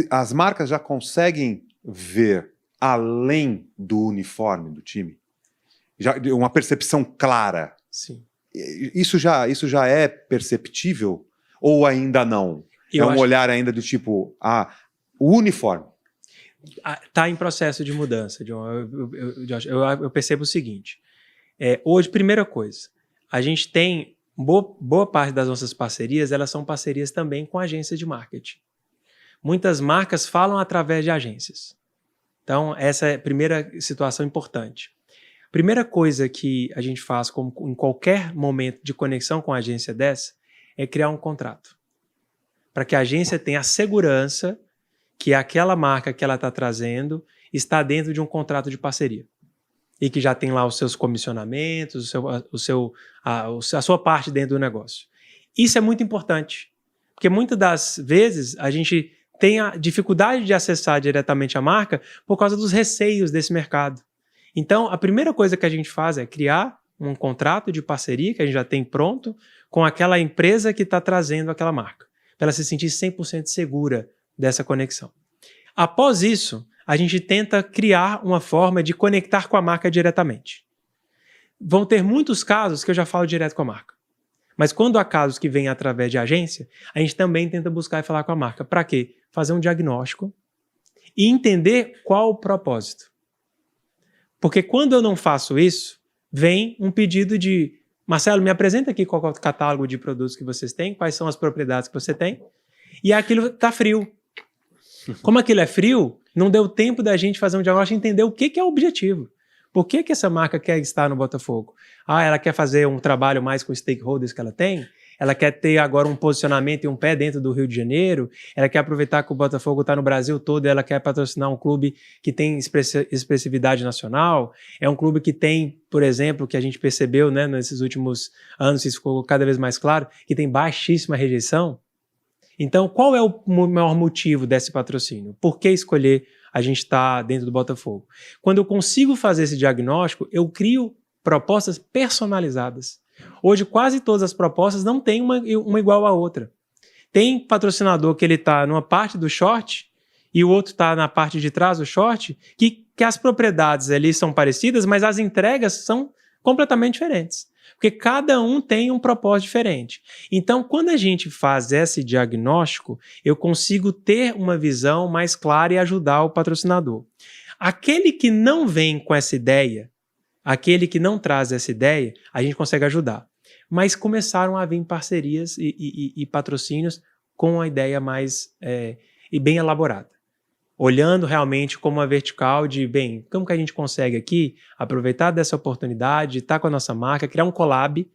S2: As marcas já conseguem ver além do uniforme do time? Já, uma percepção clara?
S3: Sim.
S2: Isso já é perceptível? Ou ainda não? Olhar ainda do tipo, o uniforme.
S3: Está em processo de mudança, John. Eu percebo o seguinte. Hoje, primeira coisa, a gente tem boa parte das nossas parcerias, elas são parcerias também com agências de marketing. Muitas marcas falam através de agências. Então, essa é a primeira situação importante. Primeira coisa que a gente faz em qualquer momento de conexão com a agência dessa é criar um contrato. Para que a agência tenha a segurança que aquela marca que ela está trazendo está dentro de um contrato de parceria. E que já tem lá os seus comissionamentos, a sua parte dentro do negócio. Isso é muito importante. Porque muitas das vezes a gente tem a dificuldade de acessar diretamente a marca por causa dos receios desse mercado. Então, a primeira coisa que a gente faz é criar um contrato de parceria que a gente já tem pronto com aquela empresa que está trazendo aquela marca, para ela se sentir 100% segura dessa conexão. Após isso, a gente tenta criar uma forma de conectar com a marca diretamente. Vão ter muitos casos que eu já falo direto com a marca. Mas quando há casos que vêm através de agência, a gente também tenta buscar e falar com a marca. Para quê? Fazer um diagnóstico e entender qual o propósito. Porque quando eu não faço isso, vem um pedido de Marcelo, me apresenta aqui qual é o catálogo de produtos que vocês têm, quais são as propriedades que você tem, e aquilo está frio. Como aquilo é frio, não deu tempo da gente fazer um diagnóstico e entender o que é o objetivo. Por que essa marca quer estar no Botafogo? Ela quer fazer um trabalho mais com os stakeholders que ela tem? Ela quer ter agora um posicionamento e um pé dentro do Rio de Janeiro? Ela quer aproveitar que o Botafogo está no Brasil todo e ela quer patrocinar um clube que tem expressividade nacional? É um clube que tem, por exemplo, que a gente percebeu, né, nesses últimos anos, isso ficou cada vez mais claro, que tem baixíssima rejeição? Então, qual é o maior motivo desse patrocínio? Por que escolher a gente estar dentro do Botafogo? Quando eu consigo fazer esse diagnóstico, eu crio propostas personalizadas. Hoje, quase todas as propostas não têm uma igual à outra. Tem patrocinador que ele está numa parte do short e o outro está na parte de trás do short, que que as propriedades ali são parecidas, mas as entregas são completamente diferentes. Porque cada um tem um propósito diferente. Então, quando a gente faz esse diagnóstico, eu consigo ter uma visão mais clara e ajudar o patrocinador. Aquele que não vem com essa ideia, aquele que não traz essa ideia, a gente consegue ajudar. Mas começaram a vir parcerias e patrocínios com a ideia mais e bem elaborada. Olhando realmente como uma vertical de, bem, como que a gente consegue aqui aproveitar dessa oportunidade, estar com a nossa marca, criar um collab,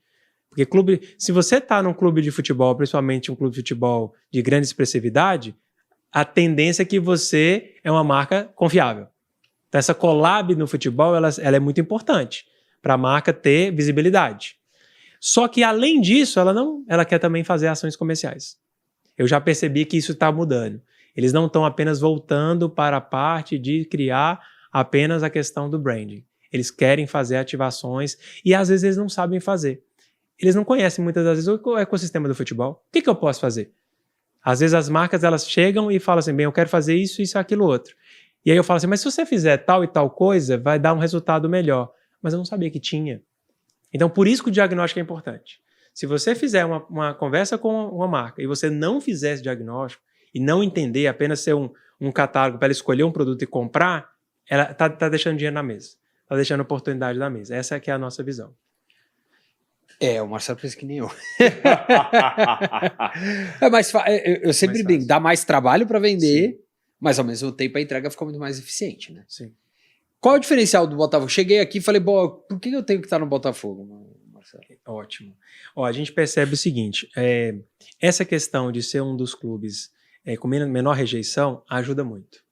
S3: porque se você está num clube de futebol, principalmente um clube de futebol de grande expressividade, a tendência é que você é uma marca confiável. Então essa collab no futebol, ela é muito importante para a marca ter visibilidade. Só que além disso, ela quer também fazer ações comerciais. Eu já percebi que isso está mudando. Eles não estão apenas voltando para a parte de criar apenas a questão do branding. Eles querem fazer ativações e às vezes eles não sabem fazer. Eles não conhecem muitas das vezes o ecossistema do futebol. O que eu posso fazer? Às vezes as marcas elas chegam e falam assim, bem, eu quero fazer isso, isso, aquilo, outro. E aí eu falo assim, mas se você fizer tal e tal coisa, vai dar um resultado melhor. Mas eu não sabia que tinha. Então por isso que o diagnóstico é importante. Se você fizer uma conversa com uma marca e você não fizer esse diagnóstico, e não entender, apenas ser um catálogo para ela escolher um produto e comprar, ela tá deixando dinheiro na mesa. Está deixando oportunidade na mesa. Essa que é a nossa visão.
S1: O Marcelo pensa que nem eu. Eu sempre brinco, dá mais trabalho para vender, sim, mas ao mesmo tempo a entrega fica muito mais eficiente, né?
S3: Sim.
S1: Qual é o diferencial do Botafogo? Cheguei aqui e falei, por que eu tenho que estar no Botafogo, Marcelo?
S3: Ótimo. A gente percebe o seguinte, essa questão de ser um dos clubes com menor rejeição, ajuda muito.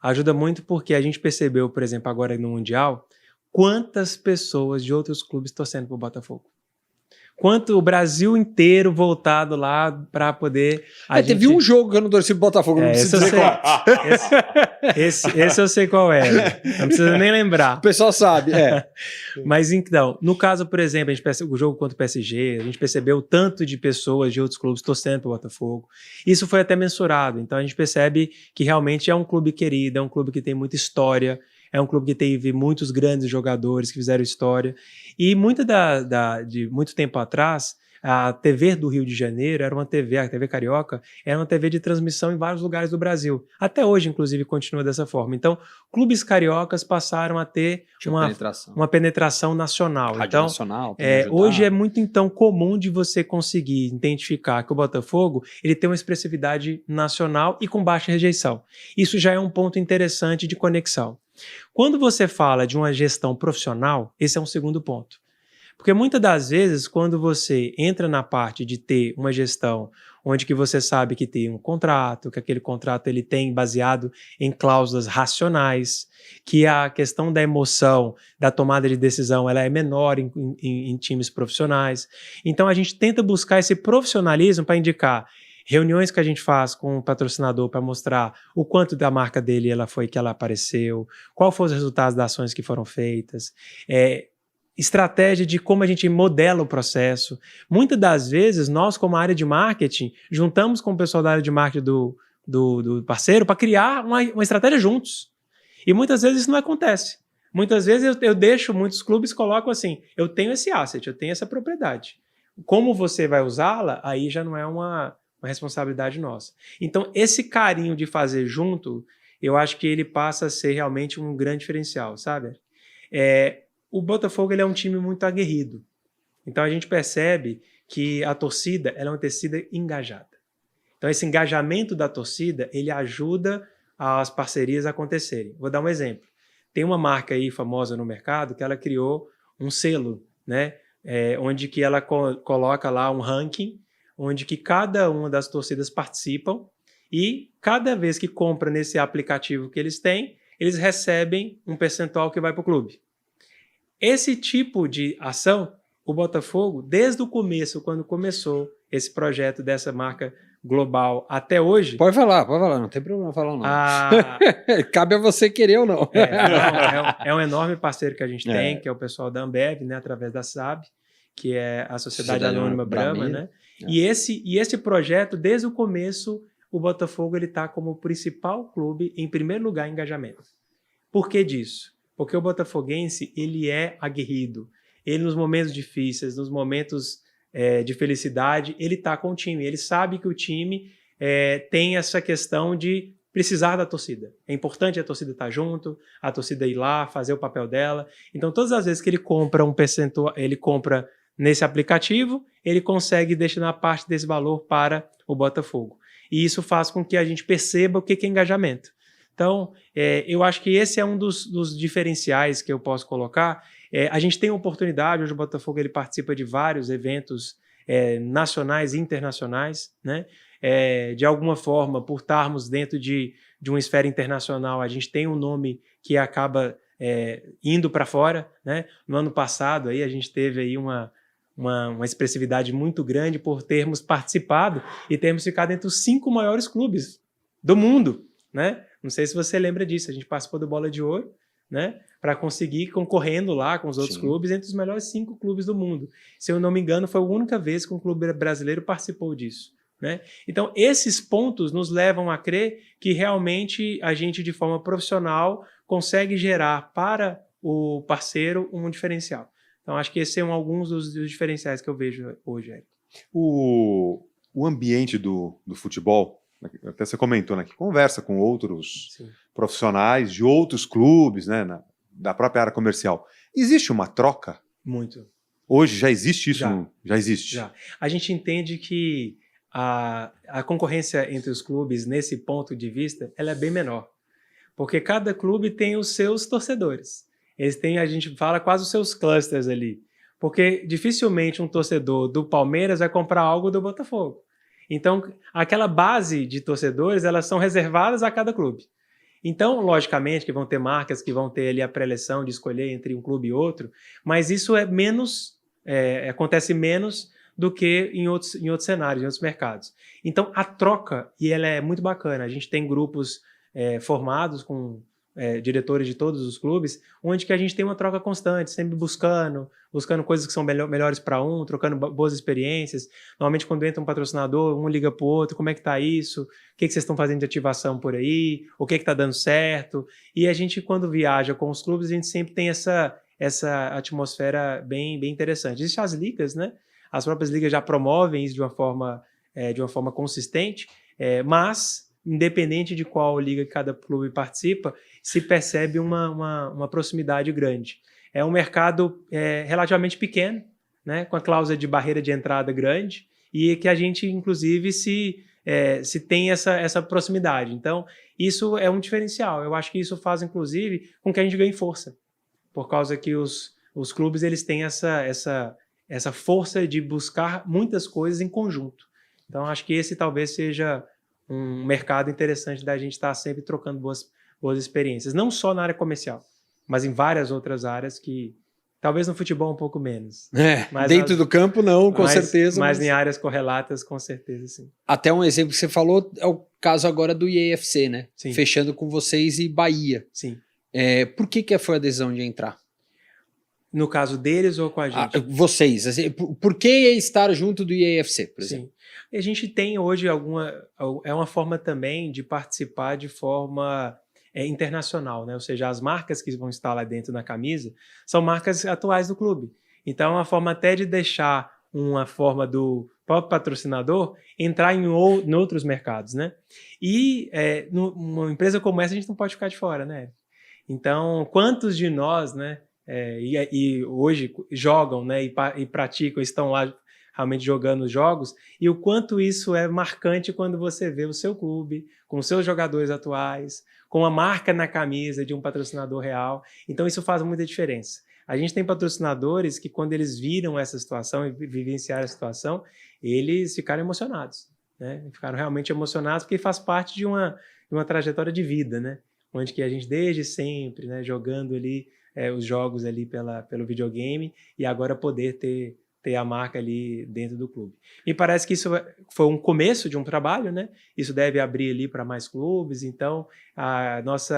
S3: Ajuda muito porque a gente percebeu, por exemplo, agora no Mundial, quantas pessoas de outros clubes torcendo para o Botafogo. Quanto o Brasil inteiro voltado lá para poder...
S1: Teve um jogo que eu não torci pro Botafogo, não preciso dizer qual.
S3: Esse eu sei qual é. Não precisa nem lembrar.
S1: O pessoal sabe,
S3: Mas então, no caso, por exemplo, a gente percebe o jogo contra o PSG, a gente percebeu o tanto de pessoas de outros clubes torcendo pro Botafogo. Isso foi até mensurado. Então a gente percebe que realmente é um clube querido, é um clube que tem muita história, é um clube que teve muitos grandes jogadores que fizeram história. E de muito tempo atrás, a TV do Rio de Janeiro era uma TV, a TV Carioca, era uma TV de transmissão em vários lugares do Brasil. Até hoje, inclusive, continua dessa forma. Então, clubes cariocas passaram a ter uma penetração nacional.
S1: Rádio nacional.
S3: Hoje é muito, então, comum de você conseguir identificar que o Botafogo ele tem uma expressividade nacional e com baixa rejeição. Isso já é um ponto interessante de conexão. Quando você fala de uma gestão profissional, esse é um segundo ponto. Porque muitas das vezes, quando você entra na parte de ter uma gestão onde que você sabe que tem um contrato, que aquele contrato ele tem baseado em cláusulas racionais, que a questão da emoção, da tomada de decisão, ela é menor em times profissionais. Então, a gente tenta buscar esse profissionalismo para indicar reuniões que a gente faz com o patrocinador para mostrar o quanto da marca dele que ela apareceu, qual foram os resultados das ações que foram feitas, estratégia de como a gente modela o processo. Muitas das vezes, nós, como área de marketing, juntamos com o pessoal da área de marketing do parceiro para criar uma estratégia juntos. E muitas vezes isso não acontece. Muitas vezes muitos clubes colocam assim, eu tenho esse asset, eu tenho essa propriedade. Como você vai usá-la, aí já não é uma responsabilidade nossa. Então, esse carinho de fazer junto, eu acho que ele passa a ser realmente um grande diferencial, sabe? O Botafogo ele é um time muito aguerrido. Então, a gente percebe que a torcida ela é uma torcida engajada. Então, esse engajamento da torcida, ele ajuda as parcerias a acontecerem. Vou dar um exemplo. Tem uma marca aí famosa no mercado que ela criou um selo, né? Onde que ela coloca lá um ranking onde que cada uma das torcidas participam e cada vez que compra nesse aplicativo que eles têm, eles recebem um percentual que vai para o clube. Esse tipo de ação, o Botafogo, desde o começo, quando começou esse projeto dessa marca global até hoje...
S1: Pode falar, não tem problema falar não. Cabe a você querer ou não.
S3: É um enorme parceiro que a gente tem, que é o pessoal da Ambev, né, através da SAB, que é a Sociedade Anônima Brahma, né? E esse projeto, desde o começo, o Botafogo está como principal clube, em primeiro lugar, em engajamento. Por que disso? Porque o botafoguense, ele é aguerrido. Ele, nos momentos difíceis, nos momentos de felicidade, ele está com o time. Ele sabe que o time tem essa questão de precisar da torcida. É importante a torcida estar junto, a torcida ir lá, fazer o papel dela. Então, todas as vezes que ele compra um percentual, ele compra nesse aplicativo, ele consegue destinar parte desse valor para o Botafogo. E isso faz com que a gente perceba o que é engajamento. Então, eu acho que esse é um dos diferenciais que eu posso colocar. A gente tem a oportunidade, hoje o Botafogo ele participa de vários eventos nacionais e internacionais, né? De alguma forma, por estarmos dentro de uma esfera internacional, a gente tem um nome que acaba indo para fora, né? No ano passado, aí, a gente teve aí uma expressividade muito grande por termos participado e termos ficado entre os 5 maiores clubes do mundo, né? Não sei se você lembra disso, a gente participou do Bola de Ouro, né? Para conseguir concorrendo lá com os outros clubes entre os melhores 5 clubes do mundo. Se eu não me engano, foi a única vez que um clube brasileiro participou disso, né? Então, esses pontos nos levam a crer que realmente a gente, de forma profissional, consegue gerar para o parceiro um diferencial. Então, acho que esses são alguns dos diferenciais que eu vejo hoje, Eric.
S2: O ambiente do futebol, até você comentou, né, que conversa com outros profissionais de outros clubes, né, da própria área comercial. Existe uma troca?
S3: Muito.
S2: Hoje já existe isso?
S3: Já
S2: existe?
S3: Já. A gente entende que a concorrência entre os clubes, nesse ponto de vista, ela é bem menor. Porque cada clube tem os seus torcedores. Eles têm, a gente fala, quase os seus clusters ali. Porque dificilmente um torcedor do Palmeiras vai comprar algo do Botafogo. Então, aquela base de torcedores, elas são reservadas a cada clube. Então, logicamente, que vão ter marcas que vão ter ali a pré-eleção de escolher entre um clube e outro, mas isso é menos, acontece menos do que em outros cenários, em outros mercados. Então, a troca, e ela é muito bacana. A gente tem grupos formados com diretores de todos os clubes, onde que a gente tem uma troca constante, sempre buscando coisas que são melhores para um, trocando boas experiências. Normalmente, quando entra um patrocinador, um liga para o outro, como é que está isso? O que vocês estão fazendo de ativação por aí? O que está dando certo? E a gente, quando viaja com os clubes, a gente sempre tem essa atmosfera bem, bem interessante. Existem as ligas, né? As próprias ligas já promovem isso de uma forma consistente, mas, independente de qual liga que cada clube participa, se percebe uma proximidade grande. É um mercado relativamente pequeno, né, com a cláusula de barreira de entrada grande, e que a gente, inclusive, se tem essa proximidade. Então, isso é um diferencial. Eu acho que isso faz, inclusive, com que a gente ganhe força, por causa que os clubes eles têm essa força de buscar muitas coisas em conjunto. Então, acho que esse talvez seja um mercado interessante da gente estar sempre trocando boas experiências, não só na área comercial, mas em várias outras áreas que talvez no futebol um pouco menos.
S1: Mas dentro do campo não, com certeza.
S3: Mas em áreas correlatas, com certeza, sim.
S1: Até um exemplo que você falou é o caso agora do IAFC, né?
S3: Sim.
S1: Fechando com vocês e Bahia.
S3: Sim.
S1: Por que foi a decisão de entrar?
S3: No caso deles ou com a gente?
S1: Vocês. Assim, por que estar junto do IAFC, por exemplo?
S3: Sim. E a gente tem hoje uma forma também de participar de forma internacional, né? Ou seja, as marcas que vão estar lá dentro na camisa são marcas atuais do clube. Então, é uma forma até de deixar uma forma do próprio patrocinador entrar em outros mercados, né? E numa empresa como essa, a gente não pode ficar de fora, né? Então, quantos de nós, né? E hoje jogam, né? E praticam, estão lá realmente jogando jogos, e o quanto isso é marcante quando você vê o seu clube, com os seus jogadores atuais, com a marca na camisa de um patrocinador real. Então isso faz muita diferença. A gente tem patrocinadores que, quando eles viram essa situação e vivenciaram a situação, eles ficaram emocionados, né? Ficaram realmente emocionados porque faz parte de uma trajetória de vida, né? Onde que a gente desde sempre, né, jogando ali os jogos ali pelo videogame, e agora poder ter a marca ali dentro do clube. E parece que isso foi um começo de um trabalho, né? Isso deve abrir ali para mais clubes, então nós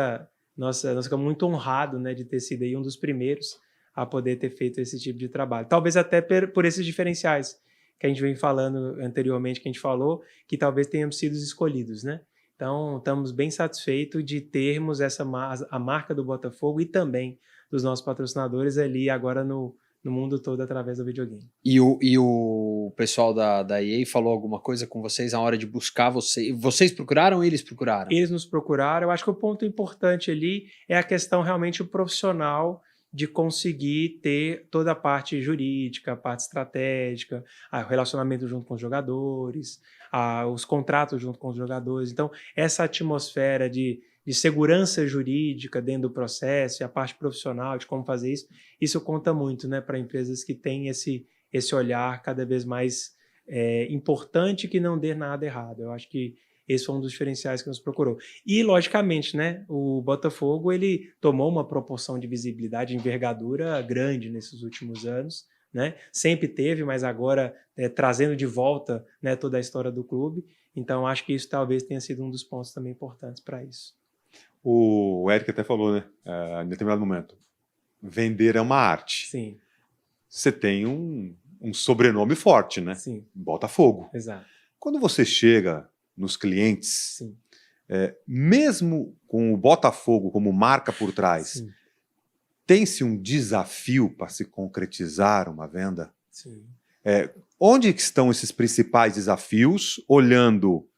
S3: ficamos muito honrados, né, de ter sido aí um dos primeiros a poder ter feito esse tipo de trabalho. Talvez até por esses diferenciais que a gente vem falando anteriormente, que a gente falou, que talvez tenhamos sido escolhidos, né? Então, estamos bem satisfeitos de termos a marca do Botafogo e também dos nossos patrocinadores ali agora no mundo todo através do videogame.
S1: E o pessoal da EA falou alguma coisa com vocês na hora de buscar vocês? Vocês procuraram ou eles procuraram?
S3: Eles nos procuraram. Eu acho que o ponto importante ali é a questão realmente profissional de conseguir ter toda a parte jurídica, a parte estratégica, o relacionamento junto com os jogadores, os contratos junto com os jogadores. Então, essa atmosfera de segurança jurídica dentro do processo e a parte profissional de como fazer isso conta muito, né, para empresas que têm esse olhar cada vez mais importante, que não dê nada errado. Eu acho que esse foi um dos diferenciais que nos procurou. E, logicamente, né, o Botafogo ele tomou uma proporção de visibilidade, de envergadura grande nesses últimos anos, né? Sempre teve, mas agora trazendo de volta, né, toda a história do clube. Então, acho que isso talvez tenha sido um dos pontos também importantes para isso.
S2: O Eric até falou, né, em determinado momento, vender é uma arte.
S3: Sim.
S2: Você tem um sobrenome forte, né?
S3: Sim.
S2: Botafogo.
S3: Exato.
S2: Quando você chega nos clientes,
S3: Sim.
S2: Mesmo com o Botafogo como marca por trás,
S3: Sim.
S2: tem-se um desafio para se concretizar uma venda?
S3: Sim.
S2: Onde estão esses principais desafios, olhando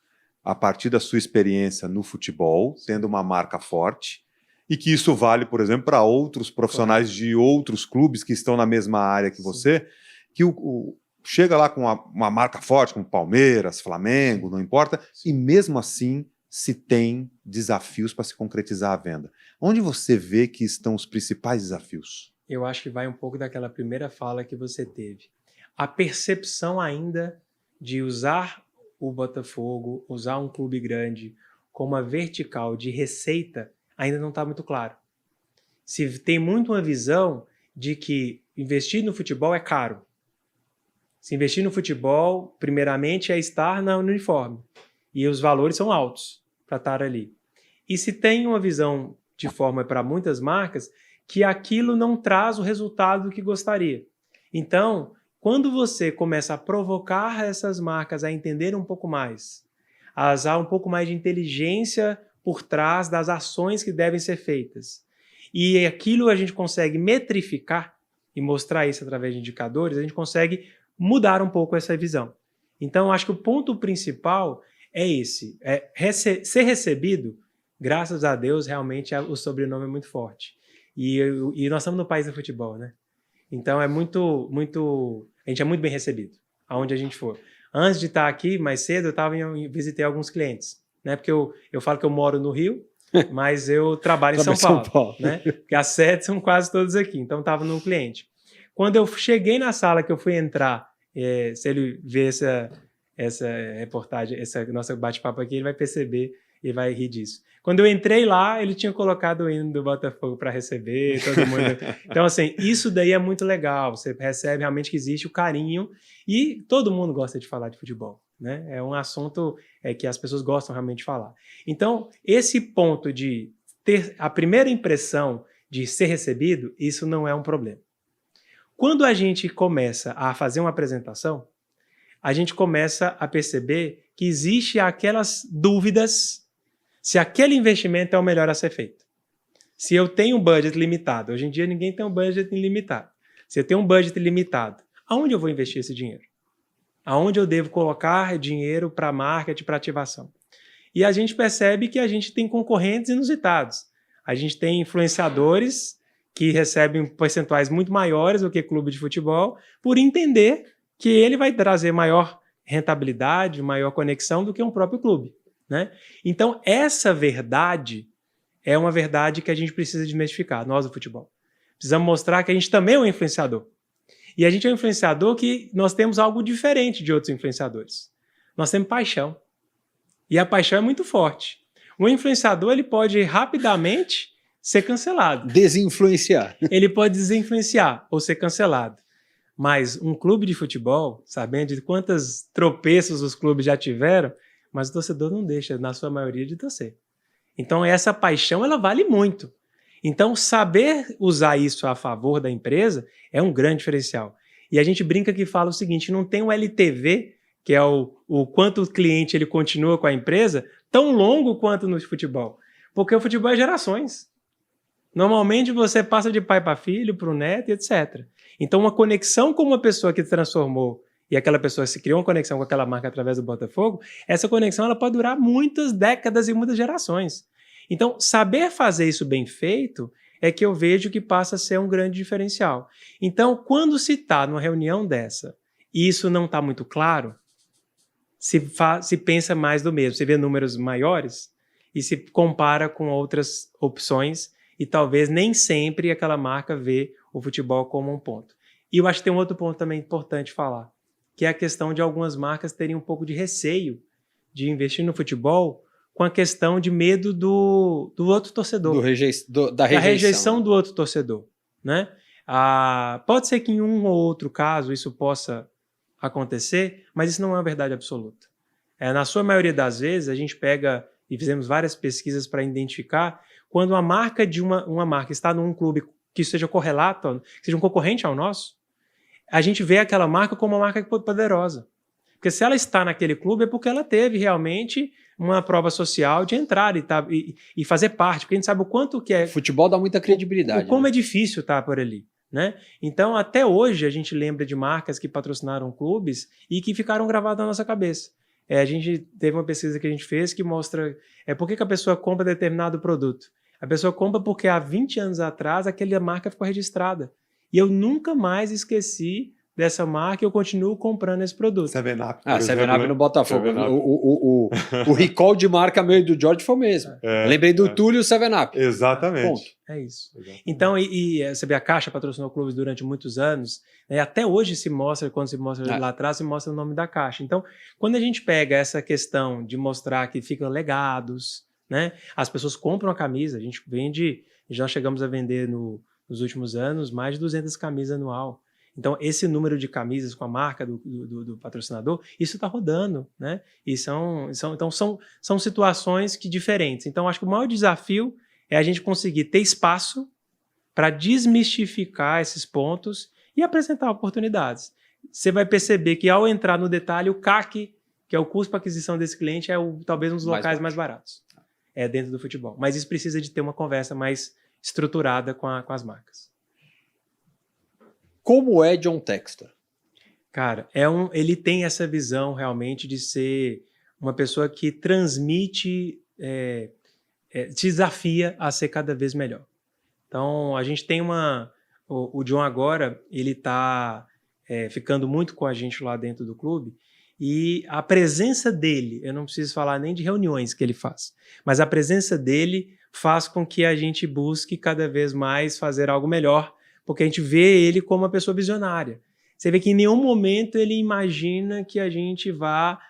S2: a partir da sua experiência no futebol, tendo uma marca forte, e que isso vale, por exemplo, para outros profissionais de outros clubes que estão na mesma área que você, que chega lá com uma marca forte, como Palmeiras, Flamengo, não importa, e mesmo assim se tem desafios para se concretizar a venda. Onde você vê que estão os principais desafios?
S3: Eu acho que vai um pouco daquela primeira fala que você teve. A percepção ainda de usar o Botafogo, usar um clube grande como uma vertical de receita, ainda não está muito claro. Se tem muito uma visão de que investir no futebol é caro. Se investir no futebol, primeiramente, é estar no uniforme. E os valores são altos para estar ali. E se tem uma visão de forma para muitas marcas que aquilo não traz o resultado que gostaria. Então, quando você começa a provocar essas marcas a entender um pouco mais, a usar um pouco mais de inteligência por trás das ações que devem ser feitas, e aquilo a gente consegue metrificar e mostrar isso através de indicadores, a gente consegue mudar um pouco essa visão. Então, acho que o ponto principal é esse, ser recebido, graças a Deus, realmente o sobrenome é muito forte. E nós estamos no país do futebol, né? Então, a gente é muito bem recebido, aonde a gente for. Antes de estar aqui, mais cedo, visitei alguns clientes, né? Porque eu falo que eu moro no Rio, mas eu trabalho em São Paulo, né? Porque as sedes são quase todas aqui, então estava no cliente. Quando eu cheguei na sala que eu fui entrar, se ele ver essa reportagem, esse nosso bate-papo aqui, ele vai perceber e vai rir disso. Quando eu entrei lá, ele tinha colocado o hino do Botafogo para receber, todo mundo. Então, assim, isso daí é muito legal. Você percebe realmente que existe o carinho e todo mundo gosta de falar de futebol, né? É um assunto que as pessoas gostam realmente de falar. Então, esse ponto de ter a primeira impressão de ser recebido, isso não é um problema. Quando a gente começa a fazer uma apresentação, a gente começa a perceber que existe aquelas dúvidas se aquele investimento é o melhor a ser feito. Se eu tenho um budget limitado, hoje em dia ninguém tem um budget ilimitado. Se eu tenho um budget limitado, aonde eu vou investir esse dinheiro? Aonde eu devo colocar dinheiro para marketing, para ativação? E a gente percebe que a gente tem concorrentes inusitados. A gente tem influenciadores que recebem percentuais muito maiores do que clube de futebol, por entender que ele vai trazer maior rentabilidade, maior conexão do que um próprio clube, né? Então, essa verdade é uma verdade que a gente precisa desmistificar, nós do futebol. Precisamos mostrar que a gente também é um influenciador. E a gente é um influenciador que nós temos algo diferente de outros influenciadores. Nós temos paixão. E a paixão é muito forte. Um influenciador, ele pode rapidamente ser cancelado.
S1: Desinfluenciar.
S3: Ele pode desinfluenciar ou ser cancelado. Mas um clube de futebol, sabendo de quantos tropeços os clubes já tiveram, mas o torcedor não deixa, na sua maioria, de torcer. Então, essa paixão, ela vale muito. Então, saber usar isso a favor da empresa é um grande diferencial. E a gente brinca que fala o seguinte, não tem um LTV que é o quanto o cliente ele continua com a empresa, tão longo quanto no futebol. Porque o futebol é gerações. Normalmente você passa de pai para filho, para o neto, etc. Então, uma conexão com uma pessoa que se transformou e aquela pessoa se criou uma conexão com aquela marca através do Botafogo, essa conexão ela pode durar muitas décadas e muitas gerações. Então, saber fazer isso bem feito é que eu vejo que passa a ser um grande diferencial. Então, quando se está numa reunião dessa e isso não está muito claro, se pensa mais do mesmo. Você vê números maiores e se compara com outras opções e talvez nem sempre aquela marca vê o futebol como um ponto. E eu acho que tem um outro ponto também importante falar, que é a questão de algumas marcas terem um pouco de receio de investir no futebol com a questão de medo do outro torcedor. Da rejeição do outro torcedor. Né? Pode ser que em um ou outro caso isso possa acontecer, mas isso não é uma verdade absoluta. Na sua maioria das vezes, a gente pega, e fizemos várias pesquisas para identificar, quando a marca de uma marca está num clube que seja correlato, que seja um concorrente ao nosso, a gente vê aquela marca como uma marca poderosa. Porque se ela está naquele clube é porque ela teve realmente uma prova social de entrar e fazer parte, porque a gente sabe o quanto que é...
S1: O futebol dá muita credibilidade.
S3: Como é difícil estar por ali. Né? Então, até hoje, a gente lembra de marcas que patrocinaram clubes e que ficaram gravadas na nossa cabeça. A gente teve uma pesquisa que a gente fez que mostra por que a pessoa compra determinado produto. A pessoa compra porque há 20 anos atrás aquela marca ficou registrada. E eu nunca mais esqueci dessa marca e eu continuo comprando esse produto.
S2: 7-Up.
S1: 7-Up no Botafogo. O recall de marca meio do George foi o mesmo. Lembrei do Túlio 7-Up.
S2: Exatamente.
S3: É isso. Exatamente. Então, você vê, a Caixa patrocinou clubes durante muitos anos, né? Até hoje se mostra, quando se mostra lá atrás, se mostra o nome da Caixa. Então, quando a gente pega essa questão de mostrar que ficam legados, né? As pessoas compram a camisa, a gente vende, já chegamos a vender nos últimos anos mais de 200 camisas anual. Então, esse número de camisas com a marca do patrocinador, isso está rodando, né? E são situações diferentes. Então, acho que o maior desafio é a gente conseguir ter espaço para desmistificar esses pontos e apresentar oportunidades. Você vai perceber que, ao entrar no detalhe, o CAC, que é o custo para aquisição desse cliente, é talvez um dos locais mais baratos dentro do futebol. Mas isso precisa de ter uma conversa mais estruturada com as marcas.
S1: Como é John Textor?
S3: Cara, ele tem essa visão realmente de ser uma pessoa que transmite, te desafia a ser cada vez melhor. Então, a gente tem o John agora, ele está ficando muito com a gente lá dentro do clube, e a presença dele, eu não preciso falar nem de reuniões que ele faz, mas a presença dele faz com que a gente busque cada vez mais fazer algo melhor, porque a gente vê ele como uma pessoa visionária. Você vê que em nenhum momento ele imagina que a gente vá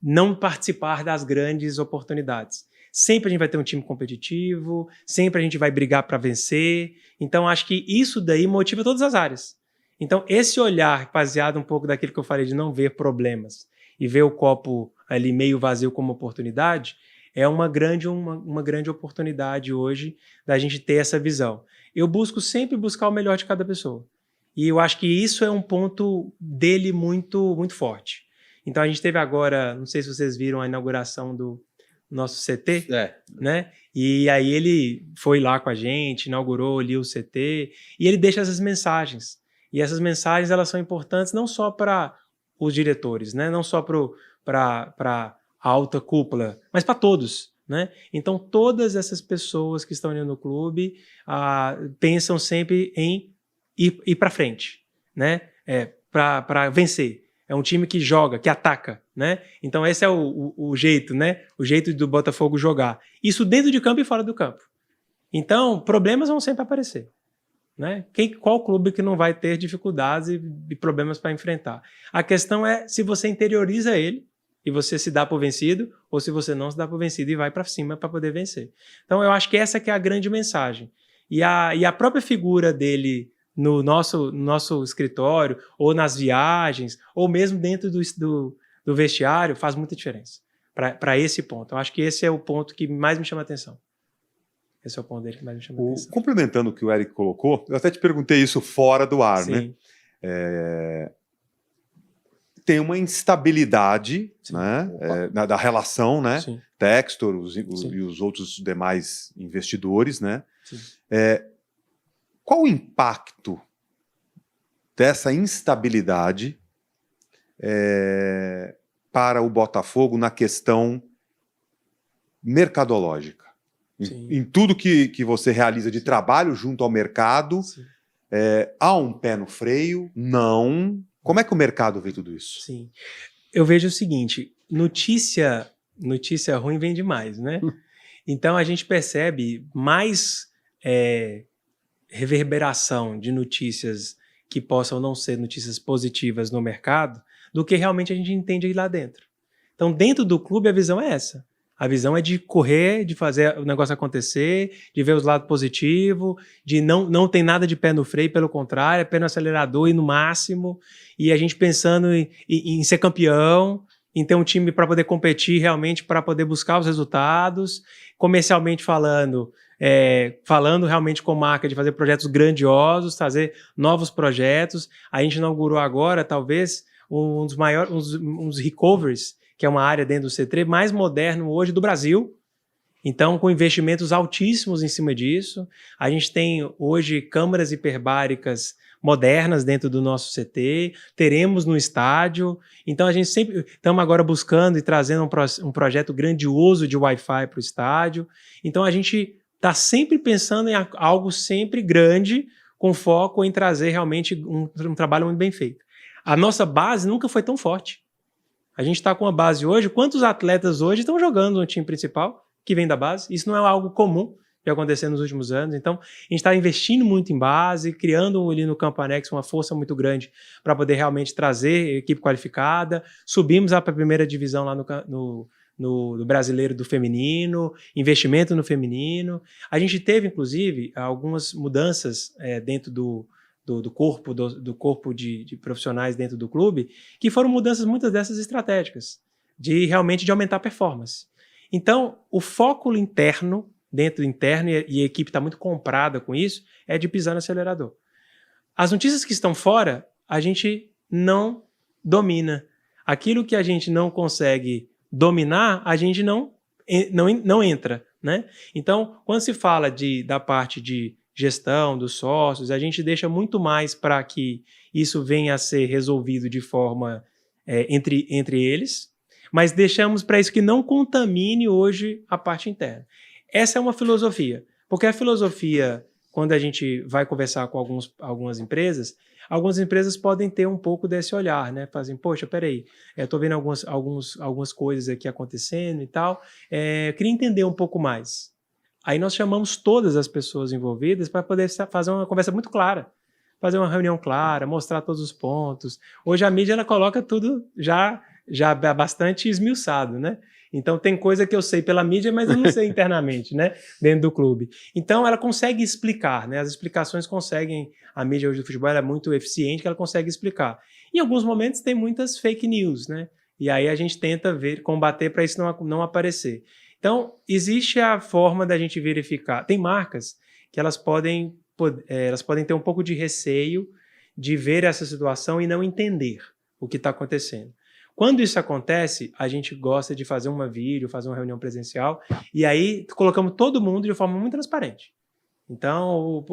S3: não participar das grandes oportunidades. Sempre a gente vai ter um time competitivo, sempre a gente vai brigar para vencer. Então, acho que isso daí motiva todas as áreas. Então, esse olhar baseado um pouco daquilo que eu falei de não ver problemas e ver o copo ali meio vazio como oportunidade, é uma grande oportunidade hoje da gente ter essa visão. Eu busco sempre buscar o melhor de cada pessoa. E eu acho que isso é um ponto dele muito, muito forte. Então, a gente teve agora, não sei se vocês viram a inauguração do nosso CT, né? E aí ele foi lá com a gente, inaugurou ali o CT, e ele deixa essas mensagens. E essas mensagens, elas são importantes não só para os diretores, né? Não só para a alta cúpula, mas para todos, né? Então, todas essas pessoas que estão ali no clube pensam sempre em ir para frente, né? Para vencer. É um time que joga, que ataca, né? Então, esse é o jeito, né? O jeito do Botafogo jogar. Isso dentro de campo e fora do campo. Então, problemas vão sempre aparecer, né? Qual clube que não vai ter dificuldades e problemas para enfrentar? A questão é se você interioriza ele e você se dá por vencido, ou se você não se dá por vencido e vai para cima para poder vencer. Então, eu acho que essa que é a grande mensagem. E a própria figura dele no nosso escritório, ou nas viagens, ou mesmo dentro do vestiário, faz muita diferença para esse ponto. Eu acho que esse é o ponto que mais me chama a atenção. Esse é o ponto dele que mais me chama a atenção.
S2: Complementando o que o Eric colocou, eu até te perguntei isso fora do ar,
S3: Sim.
S2: né? tem uma instabilidade, né, da relação, né,
S3: Sim.
S2: Textor
S3: Sim.
S2: e os outros demais investidores, né?
S3: Sim.
S2: Qual o impacto dessa instabilidade para o Botafogo na questão mercadológica? Em tudo que você realiza de trabalho junto ao mercado, há um pé no freio? Não. Como é que o mercado vê tudo isso?
S3: Sim. Eu vejo o seguinte, notícia ruim vem demais, né? Então a gente percebe mais reverberação de notícias que possam não ser notícias positivas no mercado do que realmente a gente entende aí lá dentro. Então, dentro do clube, a visão é essa. A visão é de correr, de fazer o negócio acontecer, de ver os lados positivos, de não tem nada de pé no freio, pelo contrário, é pé no acelerador e no máximo, e a gente pensando em ser campeão, em ter um time para poder competir realmente, para poder buscar os resultados, comercialmente falando realmente com marca de fazer projetos grandiosos, trazer novos projetos. A gente inaugurou agora, talvez, um dos maiores, uns recoveries, que é uma área dentro do C3 mais moderno hoje do Brasil. Então, com investimentos altíssimos em cima disso. A gente tem hoje câmaras hiperbáricas modernas dentro do nosso CT, teremos no estádio. Então, a gente sempre estamos agora buscando e trazendo um projeto grandioso de Wi-Fi para o estádio. Então, a gente está sempre pensando em algo sempre grande, com foco em trazer realmente um trabalho muito bem feito. A nossa base nunca foi tão forte. A gente está com a base hoje. Quantos atletas hoje estão jogando no time principal que vem da base? Isso não é algo comum de acontecer nos últimos anos. Então, a gente está investindo muito em base, criando ali no Campo Anexo uma força muito grande para poder realmente trazer equipe qualificada. Subimos para a primeira divisão lá no Brasileiro do Feminino, investimento no feminino. A gente teve, inclusive, algumas mudanças dentro do corpo de profissionais dentro do clube, que foram mudanças, muitas dessas estratégicas, de aumentar a performance. Então, o foco interno, e a equipe está muito comprada com isso, é de pisar no acelerador. As notícias que estão fora, a gente não domina. Aquilo que a gente não consegue dominar, a gente não entra, né? Então, quando se fala da parte de gestão dos sócios, a gente deixa muito mais para que isso venha a ser resolvido de forma entre eles, mas deixamos para isso que não contamine hoje a parte interna. Essa é uma filosofia, porque a filosofia, quando a gente vai conversar com algumas empresas podem ter um pouco desse olhar, né? Fazem, poxa, peraí, estou vendo algumas coisas aqui acontecendo e tal, queria entender um pouco mais. Aí nós chamamos todas as pessoas envolvidas para poder fazer uma conversa muito clara, fazer uma reunião clara, mostrar todos os pontos. Hoje a mídia ela coloca tudo já bastante esmiuçado, né? Então tem coisa que eu sei pela mídia, mas eu não sei internamente, né? Dentro do clube. Então ela consegue explicar, né? As explicações conseguem. A mídia hoje do futebol é muito eficiente, que ela consegue explicar. Em alguns momentos tem muitas fake news, né? E aí a gente tenta combater para isso não aparecer. Então, existe a forma da gente verificar. Tem marcas que elas podem ter um pouco de receio de ver essa situação e não entender o que está acontecendo. Quando isso acontece, a gente gosta de fazer uma reunião presencial, e aí colocamos todo mundo de forma muito transparente. Então,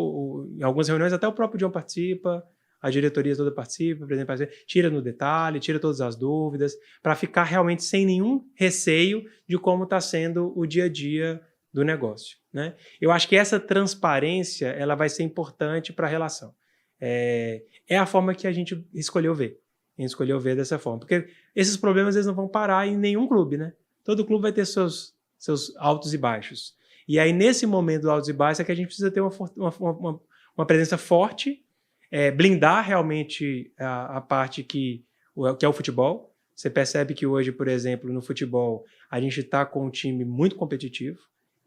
S3: em algumas reuniões até o próprio John participa, a diretoria toda participa, o presidente participa, tira no detalhe, tira todas as dúvidas, para ficar realmente sem nenhum receio de como está sendo o dia a dia do negócio, né? Eu acho que essa transparência ela vai ser importante para a relação. É a forma que a gente escolheu ver. A gente escolheu ver dessa forma. Porque esses problemas eles não vão parar em nenhum clube, né? Todo clube vai ter seus altos e baixos. E aí, nesse momento do altos e baixos, é que a gente precisa ter uma presença forte, blindar realmente a parte que é o futebol. Você percebe que hoje, por exemplo, no futebol, a gente está com um time muito competitivo,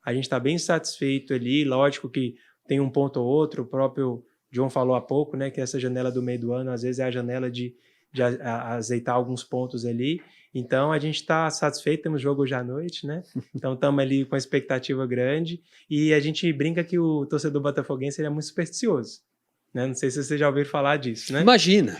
S3: a gente está bem satisfeito ali, lógico que tem um ponto ou outro, o próprio João falou há pouco, né, que essa janela do meio do ano, às vezes é a janela de azeitar alguns pontos ali. Então, a gente está satisfeito, temos jogo hoje à noite, né? Então, estamos ali com a expectativa grande e a gente brinca que o torcedor botafoguense ele é muito supersticioso, né? Não sei se você já ouviu falar disso, né?
S1: Imagina.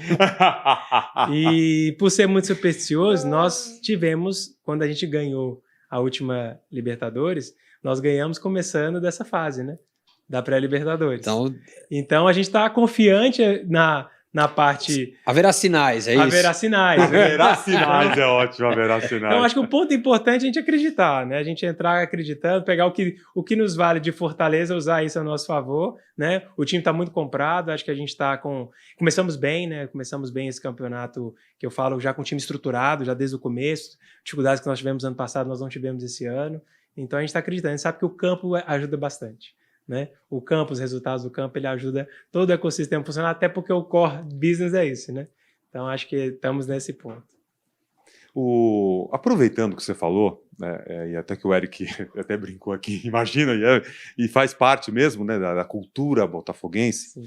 S3: E por ser muito supersticioso, nós tivemos, quando a gente ganhou a última Libertadores, nós ganhamos começando dessa fase, né? Da pré-Libertadores. Então a gente está confiante na parte...
S1: Haverá sinais, é isso?
S3: Haverá sinais.
S2: Haverá sinais, é ótimo, haverá sinais.
S3: Então acho que o ponto importante é a gente acreditar, né? A gente entrar acreditando, pegar o que nos vale de fortaleza, usar isso a nosso favor, né? O time está muito comprado, acho que a gente está com... Começamos bem, né? Começamos bem esse campeonato, que eu falo, já com o time estruturado, já desde o começo. Dificuldades que nós tivemos ano passado, nós não tivemos esse ano. Então a gente está acreditando, a gente sabe que o campo ajuda bastante. Né? O campo, os resultados do campo, ele ajuda todo o ecossistema a funcionar, até porque o core business é esse, né? Então, acho que estamos nesse ponto.
S2: Aproveitando o que você falou, né, e até que o Eric até brincou aqui, imagina, e faz parte mesmo, né, da cultura botafoguense,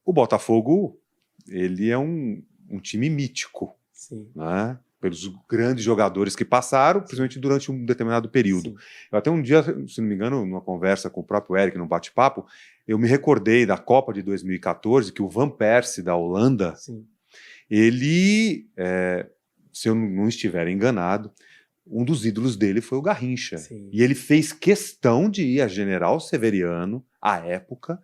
S2: o Botafogo, ele é um time mítico,
S3: Sim.
S2: Né? Pelos grandes jogadores que passaram, principalmente durante um determinado período.
S3: Sim.
S2: Eu até um dia, se não me engano, numa conversa com o próprio Eric, num bate-papo, eu me recordei da Copa de 2014, que o Van Persie, da Holanda,
S3: Sim.
S2: ele, se eu não estiver enganado, um dos ídolos dele foi o Garrincha.
S3: Sim.
S2: E ele fez questão de ir a General Severiano, à época,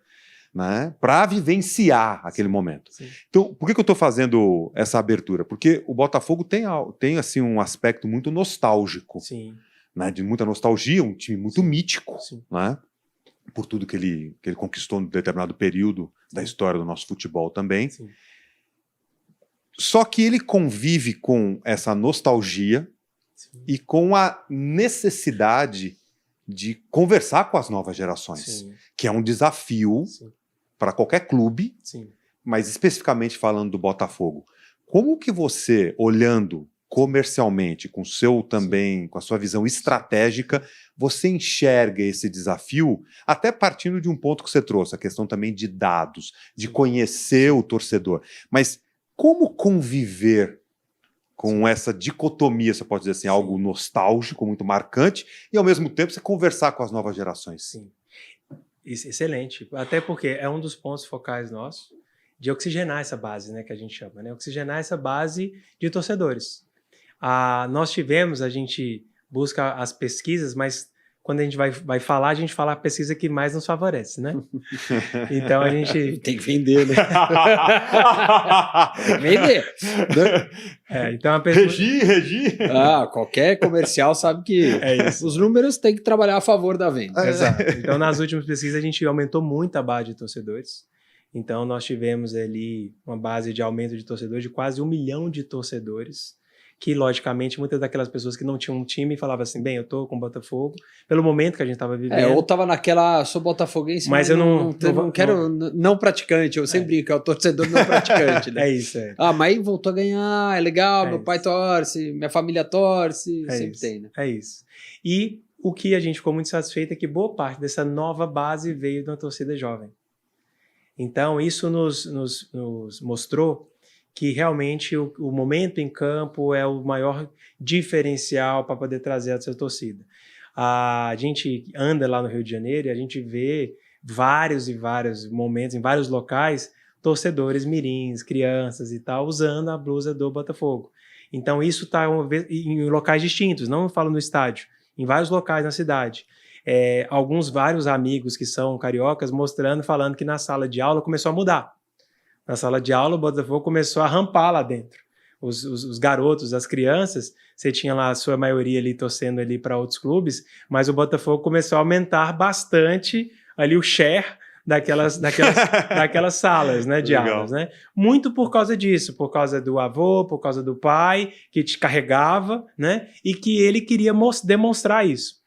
S2: né, para vivenciar aquele momento.
S3: Sim.
S2: Então, por que eu estou fazendo essa abertura? Porque o Botafogo tem assim, um aspecto muito nostálgico,
S3: Sim.
S2: né, de muita nostalgia, um time muito mítico,
S3: Sim.
S2: né, por tudo que ele conquistou em determinado período da história do nosso futebol também.
S3: Sim.
S2: Só que ele convive com essa nostalgia e com a necessidade de conversar com as novas gerações,
S3: Sim.
S2: que é um desafio para qualquer clube,
S3: Sim.
S2: mas especificamente falando do Botafogo. Como que você, olhando comercialmente, com a sua visão estratégica, você enxerga esse desafio, até partindo de um ponto que você trouxe, a questão também de dados, de conhecer o torcedor. Mas como conviver com essa dicotomia, você pode dizer assim, algo nostálgico, muito marcante, e ao mesmo tempo você conversar com as novas gerações?
S3: Sim. Excelente. Até porque é um dos pontos focais nossos de oxigenar essa base, né, que a gente chama, né? Oxigenar essa base de torcedores. A gente busca as pesquisas, mas quando a gente vai falar, a gente fala a pesquisa que mais nos favorece, né? Então a gente...
S1: Tem que vender, né? Vender.
S3: Então
S2: Regi!
S1: Qualquer comercial sabe que os números têm que trabalhar a favor da venda.
S3: Exato. Então, nas últimas pesquisas, a gente aumentou muito a base de torcedores. Então, nós tivemos ali uma base de aumento de torcedores de quase 1 milhão de torcedores, que, logicamente, muitas daquelas pessoas que não tinham um time falavam assim, bem, eu tô com o Botafogo, pelo momento que a gente estava vivendo.
S1: Ou tava naquela, sou botafoguense, mas eu não quero não praticante, eu sempre brinco, é o torcedor não praticante, né?
S3: É isso,
S1: mas voltou a ganhar, é legal, meu pai torce, minha família torce, sempre tem, né?
S3: É isso. E o que a gente ficou muito satisfeito é que boa parte dessa nova base veio de uma torcida jovem. Então, isso nos mostrou que realmente o momento em campo é o maior diferencial para poder trazer a sua torcida. A gente anda lá no Rio de Janeiro e a gente vê vários e vários momentos, em vários locais, torcedores mirins, crianças e tal, usando a blusa do Botafogo. Então isso está em locais distintos, não falo no estádio, em vários locais na cidade. Vários amigos que são cariocas falando que na sala de aula começou a mudar. Na sala de aula, o Botafogo começou a rampar lá dentro. Os garotos, as crianças, você tinha lá a sua maioria ali torcendo ali para outros clubes, mas o Botafogo começou a aumentar bastante ali o share daquelas salas, né, de aulas, né? Muito por causa disso, por causa do avô, por causa do pai, que te carregava, né? E que ele queria demonstrar isso.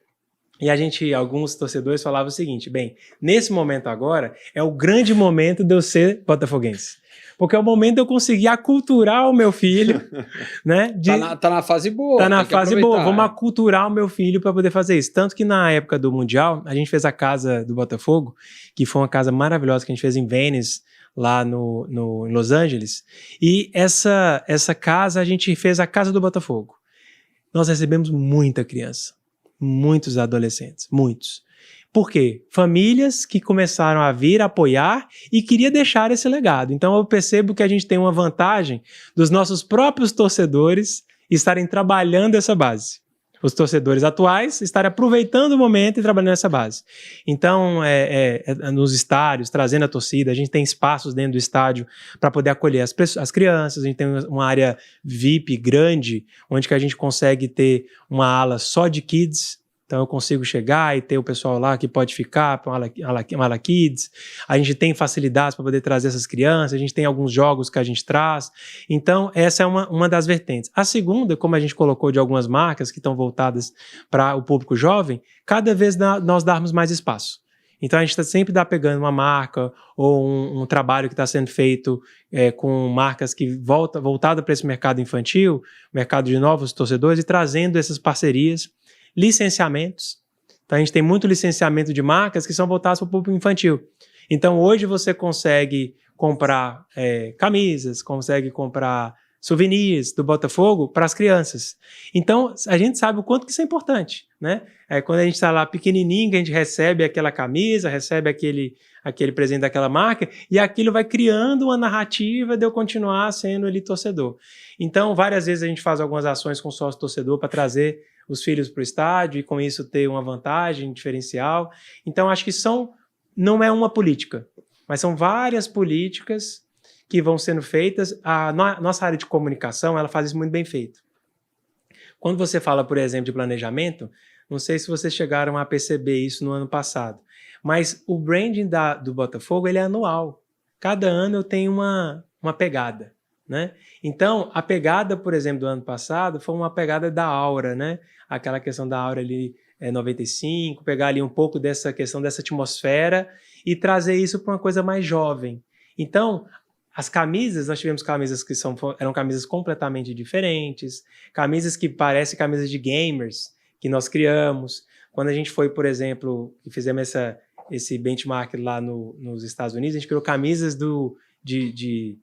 S3: E alguns torcedores falavam o seguinte, bem, nesse momento agora é o grande momento de eu ser botafoguense. Porque é o momento de eu conseguir aculturar o meu filho, né?
S1: Tá na fase boa.
S3: Tá na fase boa, vamos aculturar o meu filho para poder fazer isso. Tanto que na época do Mundial, a gente fez a casa do Botafogo, que foi uma casa maravilhosa que a gente fez em Venice, lá em Los Angeles. E essa casa, a gente fez a casa do Botafogo. Nós recebemos muita criança. Muitos adolescentes, muitos. Por quê? Famílias que começaram a vir apoiar e queria deixar esse legado. Então eu percebo que a gente tem uma vantagem dos nossos próprios torcedores estarem trabalhando essa base. Os torcedores atuais estarem aproveitando o momento e trabalhando nessa base. Então, nos estádios, trazendo a torcida, a gente tem espaços dentro do estádio para poder acolher as crianças, a gente tem uma área VIP grande, onde que a gente consegue ter uma ala só de kids. Então eu consigo chegar e ter o pessoal lá que pode ficar para uma ala kids. A gente tem facilidades para poder trazer essas crianças, a gente tem alguns jogos que a gente traz. Então essa é uma das vertentes. A segunda, como a gente colocou de algumas marcas que estão voltadas para o público jovem, cada vez nós darmos mais espaço. Então a gente está sempre pegando uma marca ou um trabalho que está sendo feito com marcas que voltada para esse mercado infantil, mercado de novos torcedores, e trazendo essas parcerias. Licenciamentos. Então, a gente tem muito licenciamento de marcas que são voltadas para o público infantil. Então, hoje você consegue comprar camisas, consegue comprar souvenirs do Botafogo para as crianças. Então, a gente sabe o quanto que isso é importante, né? Quando a gente está lá pequenininho, que a gente recebe aquela camisa, recebe aquele presente daquela marca, e aquilo vai criando uma narrativa de eu continuar sendo ali torcedor. Então, várias vezes a gente faz algumas ações com sócio torcedor para trazer os filhos para o estádio e com isso ter uma vantagem diferencial. Então acho que não é uma política, mas são várias políticas que vão sendo feitas. A nossa área de comunicação, ela faz isso muito bem feito. Quando você fala, por exemplo, de planejamento, não sei se vocês chegaram a perceber isso no ano passado, mas o branding do Botafogo ele é anual. Cada ano eu tenho uma pegada, né? Então, a pegada, por exemplo, do ano passado foi uma pegada da aura, né? Aquela questão da aura ali 95, pegar ali um pouco dessa questão dessa atmosfera e trazer isso para uma coisa mais jovem. Então, as camisas, nós tivemos camisas que eram camisas completamente diferentes, camisas que parecem camisas de gamers que nós criamos. Quando a gente foi, por exemplo, e fizemos esse benchmark lá nos Estados Unidos, a gente criou camisas de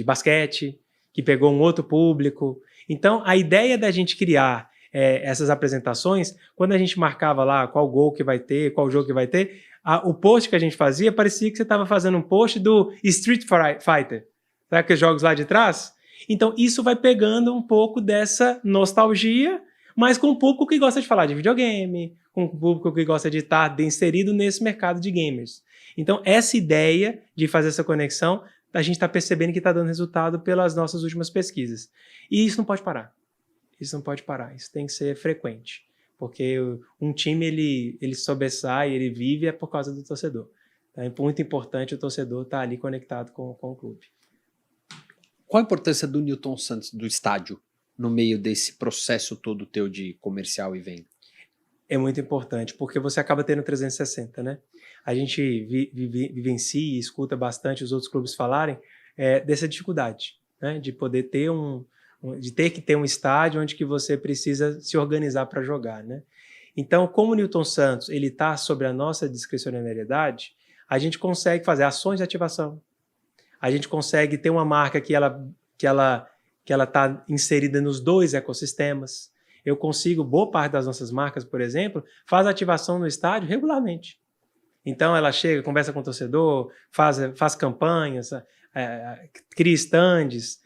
S3: basquete, que pegou um outro público. Então, a ideia da gente criar essas apresentações, quando a gente marcava lá qual gol que vai ter, qual jogo que vai ter, o post que a gente fazia parecia que você estava fazendo um post do Street Fighter. Sabe aqueles jogos lá de trás? Então, isso vai pegando um pouco dessa nostalgia, mas com um público que gosta de falar de videogame, com um público que gosta de estar inserido nesse mercado de gamers. Então, essa ideia de fazer essa conexão, a gente está percebendo que está dando resultado pelas nossas últimas pesquisas. E isso não pode parar. Isso não pode parar. Isso tem que ser frequente. Porque um time, ele sobressai, ele vive por causa do torcedor. Então, é muito importante o torcedor estar ali conectado com o clube.
S1: Qual a importância do Newton Santos, do estádio, no meio desse processo todo teu de comercial e venda?
S3: É muito importante, porque você acaba tendo 360, né? A gente vivencia e escuta bastante os outros clubes falarem dessa dificuldade, né? De poder ter que ter um estádio onde que você precisa se organizar para jogar, né? Então, como o Newton Santos ele está sobre a nossa discricionariedade, a gente consegue fazer ações de ativação. A gente consegue ter uma marca que ela está inserida nos dois ecossistemas. Eu consigo, boa parte das nossas marcas, por exemplo, faz ativação no estádio regularmente. Então ela chega, conversa com o torcedor, faz campanhas, cria estandes.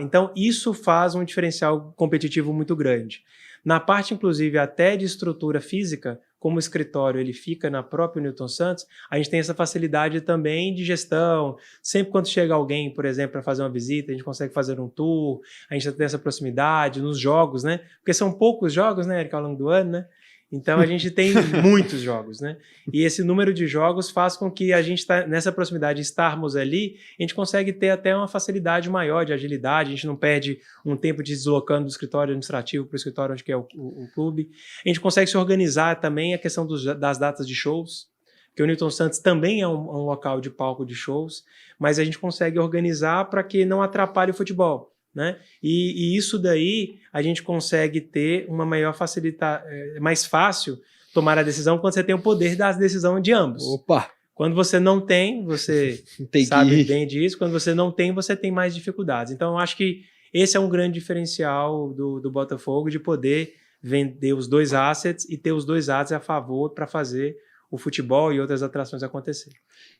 S3: Então isso faz um diferencial competitivo muito grande. Na parte, inclusive, até de estrutura física, como o escritório ele fica na própria Newton Santos, a gente tem essa facilidade também de gestão. Sempre quando chega alguém, por exemplo, para fazer uma visita, a gente consegue fazer um tour, a gente tem essa proximidade nos jogos, né? Porque são poucos jogos, né, Eric, ao longo do ano, né? Então a gente tem muitos jogos, né? E esse número de jogos faz com que a gente nessa proximidade, estarmos ali, a gente consegue ter até uma facilidade maior de agilidade, a gente não perde um tempo de deslocando do escritório administrativo para o escritório onde que é o clube. A gente consegue se organizar também a questão das datas de shows, porque o Newton Santos também é um local de palco de shows, mas a gente consegue organizar para que não atrapalhe o futebol. Né? E isso daí a gente consegue ter uma maior facilidade, mais fácil tomar a decisão quando você tem o poder da decisão de ambos.
S1: Opa!
S3: Quando você não tem, você sabe bem disso. Quando você não tem, você tem mais dificuldades. Então, eu acho que esse é um grande diferencial do Botafogo, de poder vender os 2 assets e ter os 2 assets a favor para fazer o futebol e outras atrações acontecer.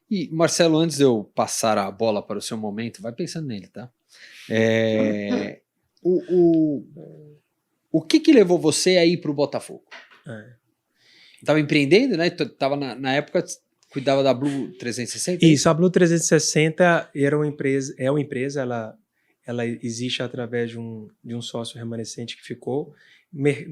S1: E, Marcelo, antes de eu passar a bola para o seu momento, vai pensando nele, tá? O que levou você a ir para o Botafogo? Estava empreendendo, né? Tava na época, cuidava da Blue 360?
S3: Isso, a Blue 360 é uma empresa, ela existe através de um sócio remanescente que ficou,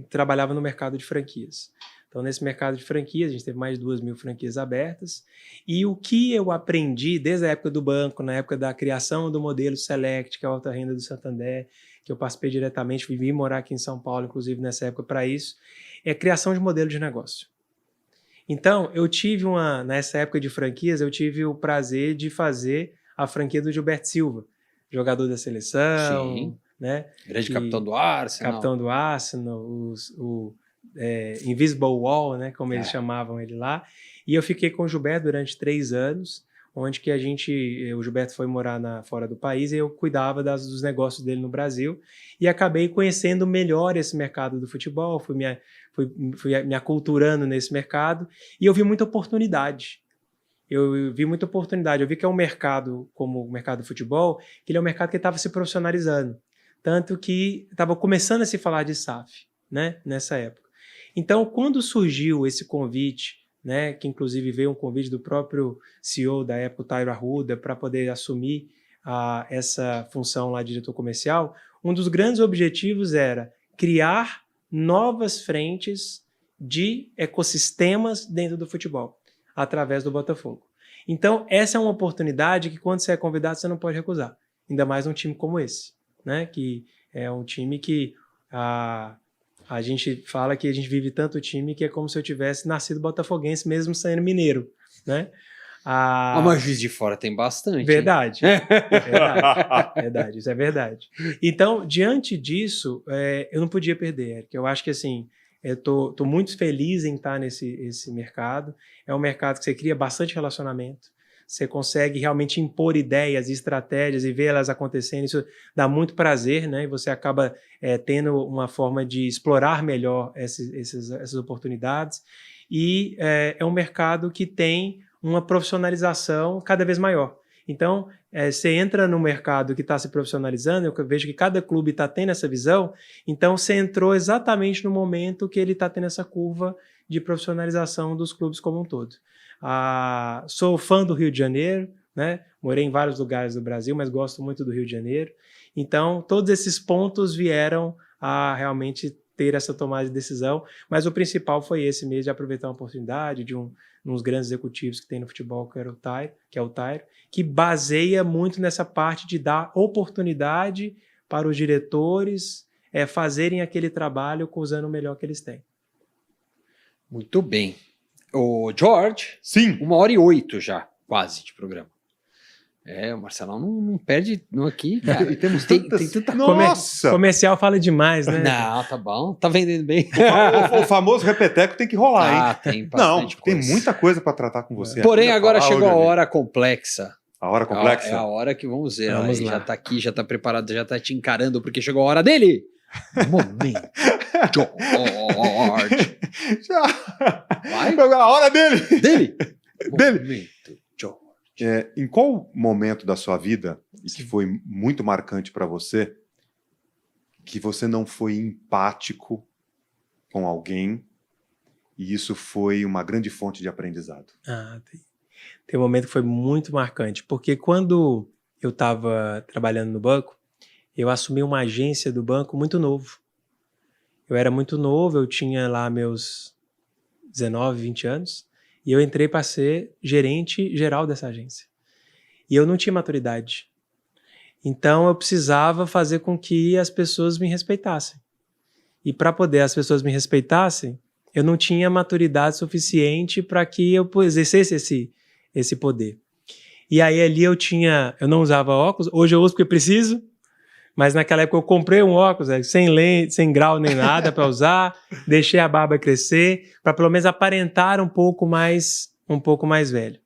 S3: trabalhava no mercado de franquias. Então, nesse mercado de franquias, a gente teve mais de 2.000 franquias abertas. E o que eu aprendi desde a época do banco, na época da criação do modelo Select, que é a alta renda do Santander, que eu participei diretamente, vim morar aqui em São Paulo, inclusive nessa época para isso, é a criação de modelo de negócio. Então, nessa época de franquias, eu tive o prazer de fazer a franquia do Gilberto Silva, jogador da seleção,
S1: Sim.
S3: né?
S1: Grande capitão do Arsenal.
S3: Capitão do Arsenal, Invisible Wall, né, como eles chamavam ele lá. E eu fiquei com o Gilberto durante 3 anos, onde que o Gilberto foi morar fora do país e eu cuidava dos negócios dele no Brasil e acabei conhecendo melhor esse mercado do futebol, fui me aculturando nesse mercado e eu vi muita oportunidade. Eu vi que é um mercado, como o mercado do futebol, que ele é um mercado que estava se profissionalizando. Tanto que estava começando a se falar de SAF, né, nessa época. Então, quando surgiu esse convite, né, que inclusive veio um convite do próprio CEO da época, o Tairo Arruda, para poder assumir essa função lá de diretor comercial, um dos grandes objetivos era criar novas frentes de ecossistemas dentro do futebol, através do Botafogo. Então, essa é uma oportunidade que quando você é convidado, você não pode recusar. Ainda mais num time como esse, né, que é um time que a gente fala que a gente vive tanto time que é como se eu tivesse nascido botafoguense mesmo sendo mineiro, né?
S1: Mas Juiz de Fora tem bastante.
S3: Verdade. Verdade, isso é verdade. Então, diante disso, eu não podia perder, Eric. Eu acho que assim, eu tô muito feliz em estar nesse mercado. É um mercado que você cria bastante relacionamento. Você consegue realmente impor ideias e estratégias e ver elas acontecendo. Isso dá muito prazer, né? E você acaba tendo uma forma de explorar melhor essas oportunidades. E é um mercado que tem uma profissionalização cada vez maior. Então, você entra no mercado que está se profissionalizando, eu vejo que cada clube está tendo essa visão, então você entrou exatamente no momento que ele está tendo essa curva de profissionalização dos clubes como um todo. Sou fã do Rio de Janeiro, né? Morei em vários lugares do Brasil, mas gosto muito do Rio de Janeiro. Então, todos esses pontos vieram a realmente ter essa tomada de decisão, mas o principal foi esse mesmo, de aproveitar uma oportunidade de uns grandes executivos que tem no futebol, que é o Tairo, que baseia muito nessa parte de dar oportunidade para os diretores fazerem aquele trabalho usando o melhor que eles têm.
S1: Muito bem. O George,
S2: Sim.
S1: 1h08 já, quase, de programa. O Marcelão não perde aqui, cara.
S2: E temos
S1: tem
S2: tanta... Nossa!
S3: Comercial fala demais, né?
S1: Não, tá bom. Tá vendendo bem.
S2: O famoso repeteco tem que rolar, hein?
S1: Tem bastante coisa.
S2: Tem muita coisa para tratar com você.
S1: Porém, agora chegou a hora complexa.
S2: A hora complexa?
S1: É a hora que vamos ver.
S3: Vamos lá.
S1: Já tá aqui, já tá preparado, já tá te encarando, porque chegou a hora dele. Momento George. Vai?
S2: Chegou a hora dele.
S1: Dele.
S2: Dele. Em qual momento da sua vida, e que foi muito marcante para você, que você não foi empático com alguém e isso foi uma grande fonte de aprendizado?
S3: Tem um momento que foi muito marcante, porque quando eu estava trabalhando no banco, eu assumi uma agência do banco muito novo. Eu era muito novo, eu tinha lá meus 19, 20 anos, e eu entrei para ser gerente geral dessa agência. E eu não tinha maturidade. Então eu precisava fazer com que as pessoas me respeitassem. E para poder as pessoas me respeitassem, eu não tinha maturidade suficiente para que eu exercesse esse poder. E aí ali eu não usava óculos, hoje eu uso porque preciso, mas naquela época eu comprei um óculos sem lente, sem grau nem nada para usar, deixei a barba crescer, para pelo menos aparentar um pouco mais velho.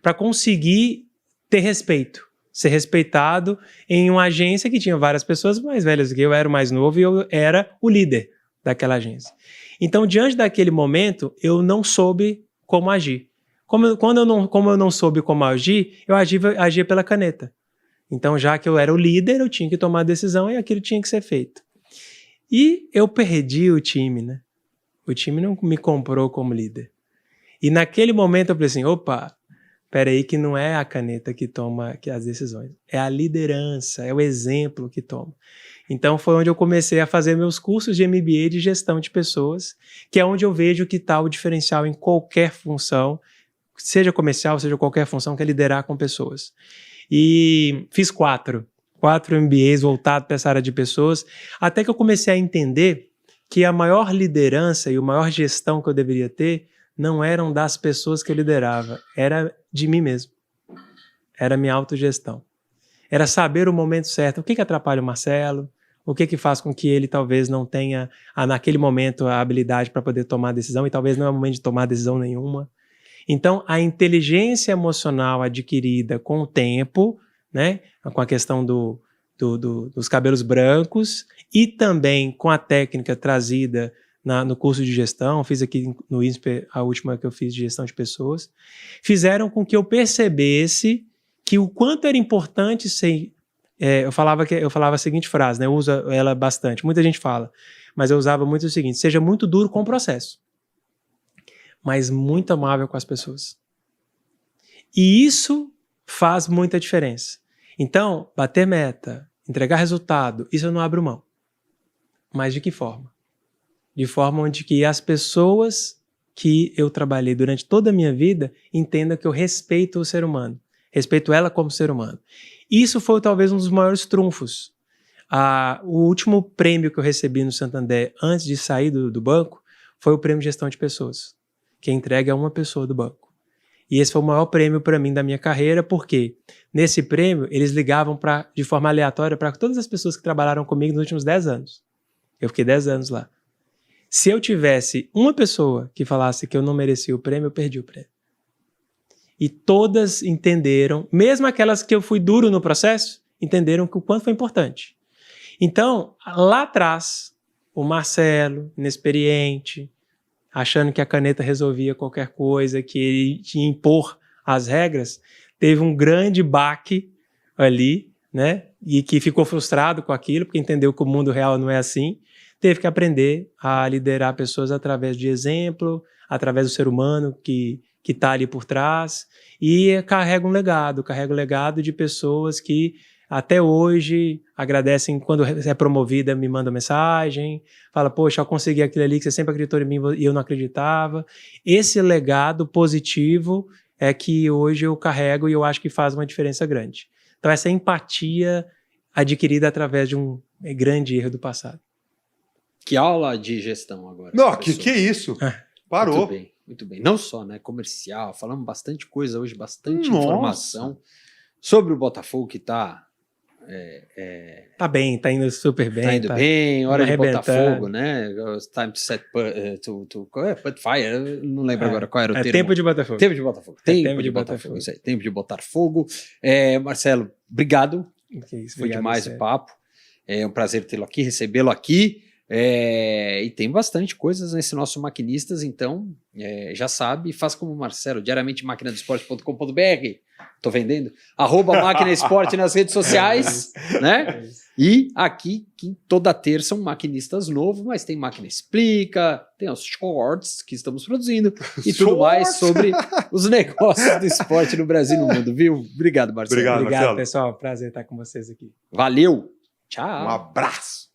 S3: Para conseguir ter respeito, ser respeitado em uma agência que tinha várias pessoas mais velhas do que eu, era o mais novo e eu era o líder daquela agência. Então, diante daquele momento, eu não soube como agir. Como eu não soube como agir, eu agia pela caneta. Então, já que eu era o líder, eu tinha que tomar a decisão e aquilo tinha que ser feito. E eu perdi o time, né? O time não me comprou como líder. E naquele momento eu falei assim, opa, peraí que não é a caneta que toma as decisões. É a liderança, é o exemplo que toma. Então foi onde eu comecei a fazer meus cursos de MBA de gestão de pessoas, que é onde eu vejo que está o diferencial em qualquer função, seja comercial, seja qualquer função, que é liderar com pessoas. E fiz 4 MBAs voltados para essa área de pessoas, até que eu comecei a entender que a maior liderança e a maior gestão que eu deveria ter não eram das pessoas que eu liderava, era de mim mesmo. Era minha autogestão. Era saber o momento certo. O que atrapalha o Marcelo? O que faz com que ele talvez não tenha, naquele momento, a habilidade para poder tomar decisão e talvez não é o momento de tomar decisão nenhuma. Então, a inteligência emocional adquirida com o tempo, né, com a questão dos cabelos brancos e também com a técnica trazida no curso de gestão, fiz aqui no INSPER a última que eu fiz de gestão de pessoas, fizeram com que eu percebesse que o quanto era importante ser... eu falava a seguinte frase, né, eu uso ela bastante, muita gente fala, mas eu usava muito o seguinte: seja muito duro com o processo, mas muito amável com as pessoas. E isso faz muita diferença. Então, bater meta, entregar resultado, isso eu não abro mão. Mas de que forma? De forma onde que as pessoas que eu trabalhei durante toda a minha vida entendam que eu respeito o ser humano, respeito ela como ser humano. Isso foi talvez um dos maiores trunfos. O último prêmio que eu recebi no Santander antes de sair do banco foi o prêmio de gestão de pessoas, que é entregue a uma pessoa do banco. E esse foi o maior prêmio para mim da minha carreira, porque nesse prêmio eles ligavam de forma aleatória para todas as pessoas que trabalharam comigo nos últimos 10 anos. Eu fiquei 10 anos lá. Se eu tivesse uma pessoa que falasse que eu não merecia o prêmio, eu perdi o prêmio. E todas entenderam, mesmo aquelas que eu fui duro no processo, entenderam que o quanto foi importante. Então, lá atrás, o Marcelo, inexperiente, achando que a caneta resolvia qualquer coisa, que ele tinha que impor as regras, teve um grande baque ali, né? E que ficou frustrado com aquilo, porque entendeu que o mundo real não é assim. Teve que aprender a liderar pessoas através de exemplo, através do ser humano que está ali por trás, e carrega um legado de pessoas que até hoje agradecem quando é promovida, me mandam mensagem, fala, poxa, eu consegui aquilo ali que você sempre acreditou em mim e eu não acreditava. Esse legado positivo é que hoje eu carrego e eu acho que faz uma diferença grande. Então essa empatia adquirida através de um grande erro do passado.
S1: Que aula de gestão agora.
S2: Não, que é isso? Parou.
S1: Muito bem, muito bem. Não só, né, comercial, falamos bastante coisa hoje, bastante
S2: Nossa.
S1: informação sobre o Botafogo que tá...
S3: Tá bem, tá indo super bem.
S1: Tá indo bem, hora de Botafogo,
S3: arrebentando.
S1: né? Time to set put fire, não lembro agora qual era o termo.
S3: Tempo de Botafogo.
S1: Tempo de Botafogo.
S3: Tempo de Botafogo.
S1: Isso aí, tempo de botar fogo. Marcelo, obrigado. Foi demais o papo. É um prazer tê-lo aqui, recebê-lo aqui. E tem bastante coisas nesse nosso Maquinistas, então já sabe, faz como o Marcelo, diariamente maquinadoesporte.com.br. Tô vendendo, @máquinaesporte nas redes sociais, né? E aqui, toda terça, um Maquinistas novo, mas tem Máquina Explica, tem os shorts que estamos produzindo e tudo mais sobre os negócios do esporte no Brasil e no mundo, viu? Obrigado, Marcelo.
S2: Obrigado, Marcelo.
S3: Pessoal. Prazer estar com vocês aqui.
S1: Valeu. Tchau.
S2: Um abraço.